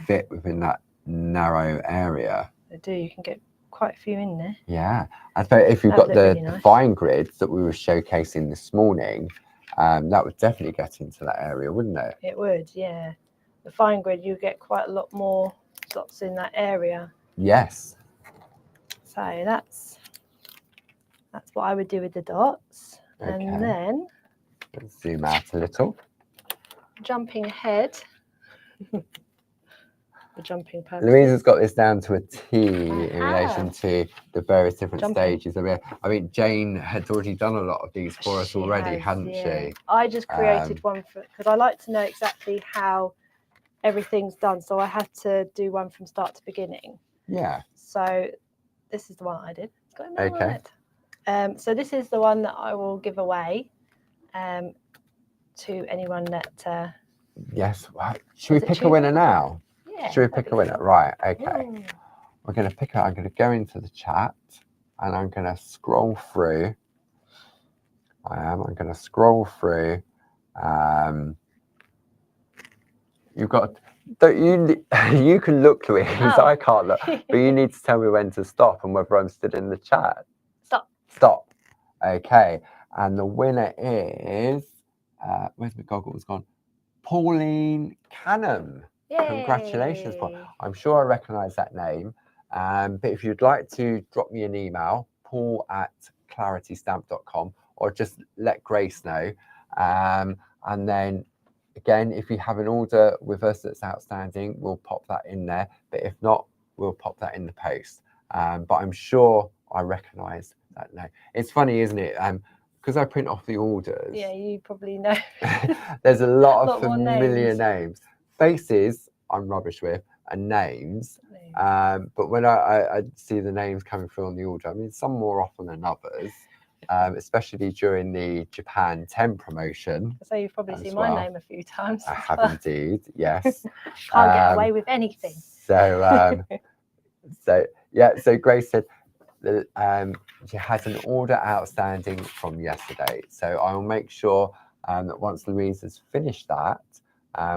fit within that narrow area. They do. You can get quite a few in there. Yeah, I suppose if you've got the fine grids that we were showcasing this morning, that would definitely get into that area, wouldn't it? It would, yeah. The fine grid, you get quite a lot more dots in that area. Yes. So that's what I would do with the dots. Okay. And then let's zoom out a little. Jumping ahead. The jumping purposes. Louise has got this down to a T in relation to the various different stages of it. I mean, Jane had already done a lot of these for us already, hadn't she? I just created one because I like to know exactly how everything's done. So I had to do one from start to beginning. Yeah. So this is the one I did. It's got a name on it. So this is the one that I will give away to anyone that... yes. Should we pick a winner now? Yeah, should we pick a winner? Right, okay. We're going to pick it. I'm going to go into the chat and I'm going to scroll through. I'm going to scroll through. You've got... you can look, Louise. I can't look. But you need to tell me when to stop and whether I'm still in the chat. Stop. Okay. And the winner is... where's my goggles gone? Pauline Canham. Yay. Congratulations, Paul. I'm sure I recognise that name. But if you'd like to drop me an email, paul@claritystamp.com, or just let Grace know. And then, again, if you have an order with us that's outstanding, we'll pop that in there. But if not, we'll pop that in the post. But I'm sure I recognise that name. It's funny, isn't it? Because I print off the orders. Yeah, you probably know. There's a lot of familiar names. Faces, I'm rubbish with, and names. But when I see the names coming through on the order, I mean, some more often than others, especially during the Japan 10 promotion. So you've probably seen my name a few times. I have indeed, yes. Can't get away with anything. So, so Grace said that she has an order outstanding from yesterday. So I will make sure that once Louise has finished that,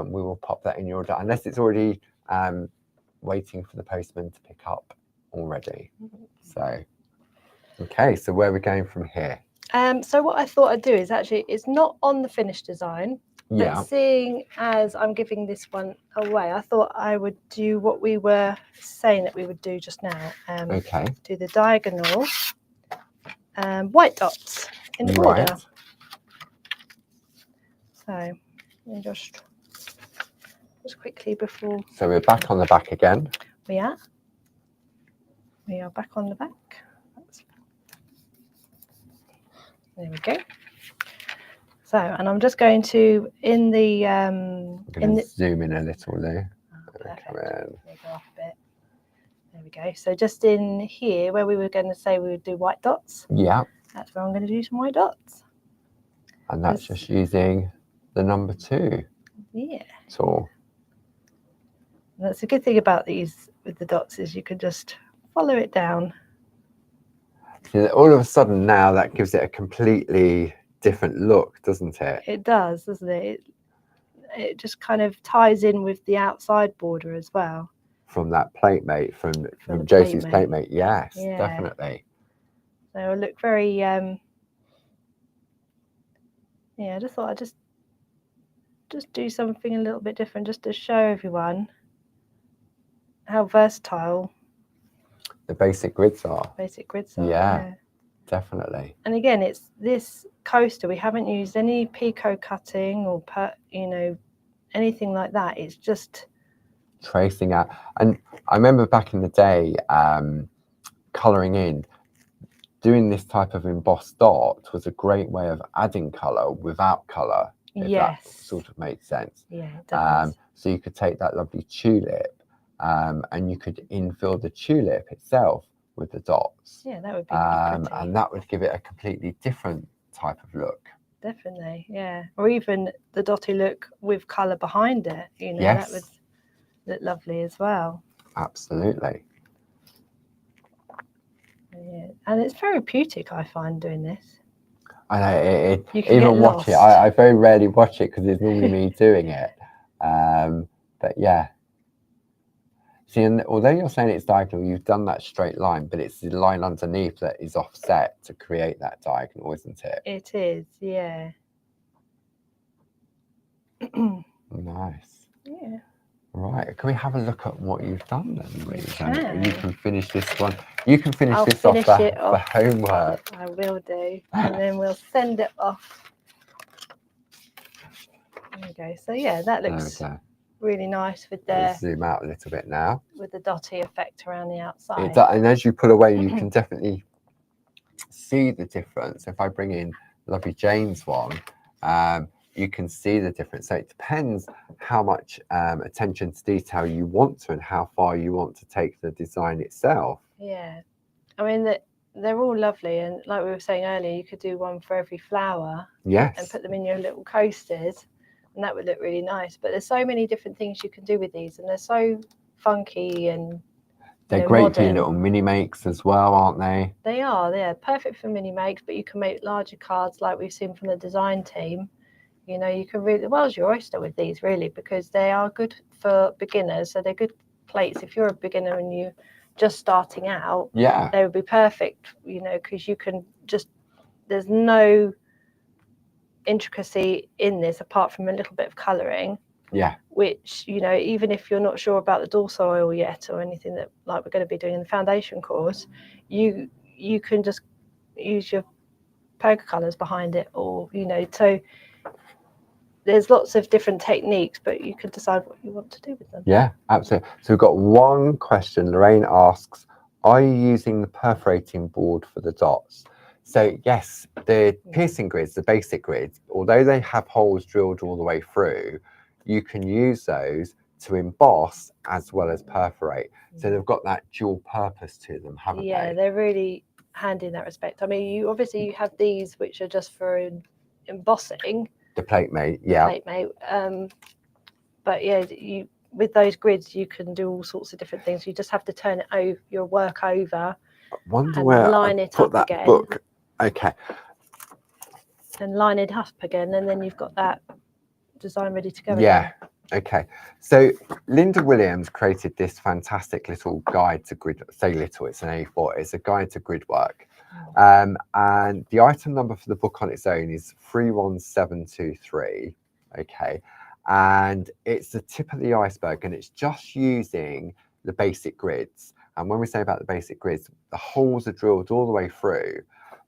we will pop that in your order, unless it's already waiting for the postman to pick up already. So, okay, so where are we going from here? So what I thought I'd do is actually, it's not on the finished design, but seeing as I'm giving this one away, I thought I would do what we were saying that we would do just now. Okay. Do the diagonal white dots in order. So let me just quickly before. So we're back on the back again. We are back on the back. There we go. So, and I'm just going to in the zoom in a little there. There we go. So just in here where we were going to say we would do white dots. Yeah. That's where I'm going to do some white dots. And that's just using the number 2. Yeah. Tool. That's a good thing about these with the dots is you can just follow it down. All of a sudden now that gives it a completely different look, doesn't it? It does, doesn't it? It just kind of ties in with the outside border as well. From that platemate, from Josie's platemate, yes, definitely. So it'll look very, I just thought I'd just do something a little bit different just to show everyone how versatile the basic grids are. Yeah, definitely. And again, it's this coaster. We haven't used any picot cutting or anything like that. It's just tracing out. And I remember back in the day, colouring in, doing this type of embossed dot was a great way of adding colour without colour. If that sort of made sense. Yeah, it does. So you could take that lovely tulip. And you could infill the tulip itself with the dots. Yeah, that would be pretty. And that would give it a completely different type of look. Definitely, yeah. Or even the dotty look with colour behind it. That would look lovely as well. Absolutely. Yeah. And it's therapeutic, I find, doing this. I know You can even get watch it. lost. I very rarely watch it because it's normally me doing it. But yeah. See, and although you're saying it's diagonal, you've done that straight line, but it's the line underneath that is offset to create that diagonal, isn't it? It is, yeah. Nice. Yeah. Right. Can we have a look at what you've done then, Louise? can. You can finish this one. You can finish I'll this finish off it for off. homework. I will do. And then we'll send it off. There we go. So yeah, that looks really nice with the zoom out a little bit now. With the dotty effect around the outside. And as you pull away, you can definitely see the difference. If I bring in lovely Jane's one, you can see the difference. So it depends how much attention to detail you want to and how far you want to take the design itself. Yeah, I mean they're all lovely, and like we were saying earlier, you could do one for every flower. Yes. And put them in your little coasters, and that would look really nice. But there's so many different things you can do with these, and they're so funky and they're great modern. for your little mini makes as well, aren't they? They are. They're perfect for mini makes, but you can make larger cards like we've seen from the design team. You know, you can really, the world's your oyster with these, really, because they are good for beginners. So they're good plates. If you're a beginner and you're just starting out, yeah, they would be perfect, you know, because you can just, there's no intricacy in this apart from a little bit of colouring. Yeah. Which, you know, even if you're not sure about the dorsal oil yet or anything that like we're going to be doing in the foundation course, you can just use your poker colours behind it, or, you know, so there's lots of different techniques, but you can decide what you want to do with them. Yeah, absolutely. So we've got one question. Lorraine asks, are you using the perforating board for the dots? So yes, the piercing grids, the basic grids, although they have holes drilled all the way through, you can use those to emboss as well as perforate. So they've got that dual purpose to them, haven't they? Yeah, they're really handy in that respect. I mean, you have these which are just for embossing. The plate mate, yeah. Plate mate. But yeah, with those grids, you can do all sorts of different things. You just have to turn it over, your work over, and line it up again. Book. Okay. And line it up again, and then you've got that design ready to go. Yeah. Again. Okay. So Linda Williams created this fantastic little guide to grid. Say little, it's an A4. It's a guide to grid work. And the item number for the book on its own is 31723. Okay. And it's the tip of the iceberg, and it's just using the basic grids. And when we say about the basic grids, the holes are drilled all the way through.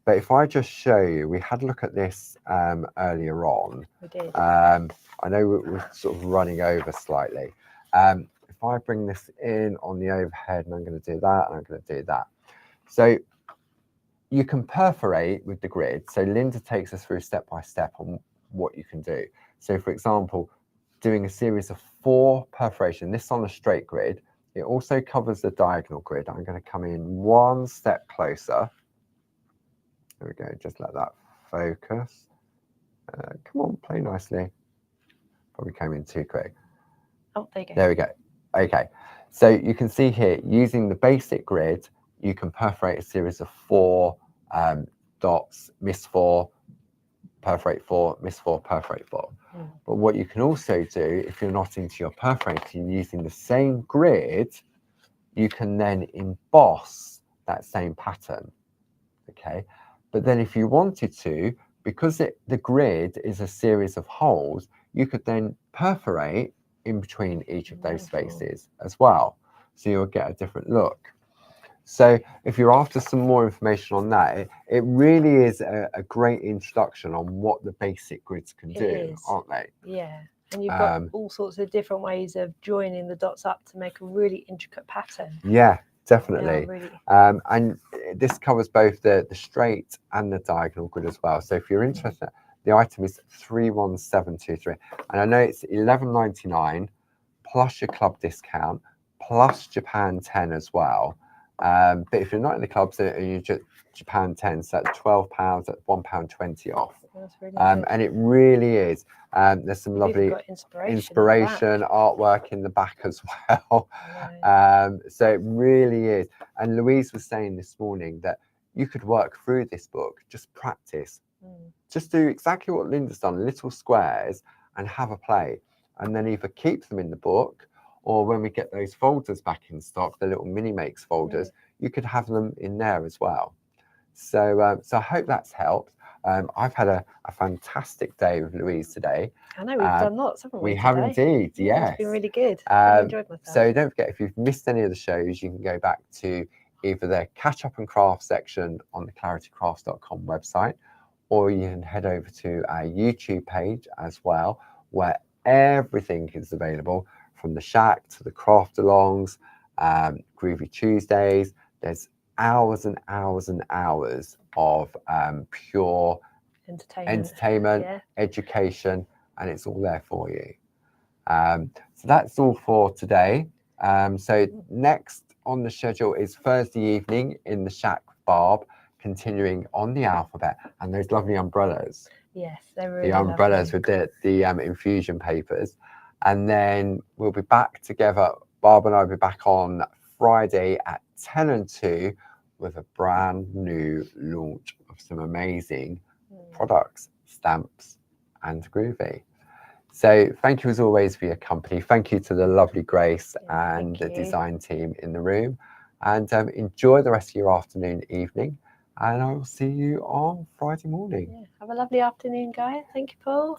But if I just show you, we had a look at this earlier on. We did. I know we're sort of running over slightly. If I bring this in on the overhead, and I'm going to do that, and I'm going to do that. So you can perforate with the grid. So Linda takes us through step by step on what you can do. So for example, doing a series of 4 perforation, this on a straight grid. It also covers the diagonal grid. I'm going to come in one step closer. There we go, just let that focus. Come on, play nicely. Probably came in too quick. Oh, there you go. There we go. Okay, so you can see here, using the basic grid, you can perforate a series of 4 dots, miss 4, perforate 4, miss 4, perforate 4. But what you can also do, if you're not into your perforating, using the same grid, you can then emboss that same pattern. Okay, but then if you wanted to, because the grid is a series of holes, you could then perforate in between each of those spaces as well. So you'll get a different look. So if you're after some more information on that, it really is a great introduction on what the basic grids can do, aren't they? Yeah, and you've got all sorts of different ways of joining the dots up to make a really intricate pattern. Yeah, definitely. Yeah, really. And this covers both the straight and the diagonal grid as well. So if you're interested, the item is 31723. And I know it's $11.99 plus your club discount, plus Japan 10 as well. But if you're not in the clubs and you're just Japan 10, so that's £12, that's £1.20 off. That's really good. And it really is. There's some You've lovely even got inspiration artwork in the back as well. So it really is. And Louise was saying this morning that you could work through this book, just practice. Just do exactly what Linda's done, little squares, and have a play. And then either keep them in the book, or when we get those folders back in stock, the little mini makes folders, you could have them in there as well. So, so I hope that's helped. I've had a fantastic day with Louise today. I know we've done lots, haven't we? We have indeed, yes. It's been really good. Really enjoyed myself. So don't forget, if you've missed any of the shows, you can go back to either the Catch Up and Craft section on the claritycrafts.com website, or you can head over to our YouTube page as well, where everything is available, from the shack to the craft alongs, Groovy Tuesdays. There's hours and hours and hours of pure entertainment, education, and it's all there for you. So that's all for today. So next on the schedule is Thursday evening in the shack with Barb, continuing on the alphabet, and those lovely umbrellas. Yes, they're really the umbrellas lovely. with the infusion papers. And then we'll be back together. Barb and I will be back on Friday at 10 and 2 with a brand new launch of some amazing products, stamps and Groovy. So thank you as always for your company. Thank you to the lovely Grace and the design team in the room. And enjoy the rest of your afternoon, evening. And I will see you on Friday morning. Have a lovely afternoon, guys. Thank you, Paul.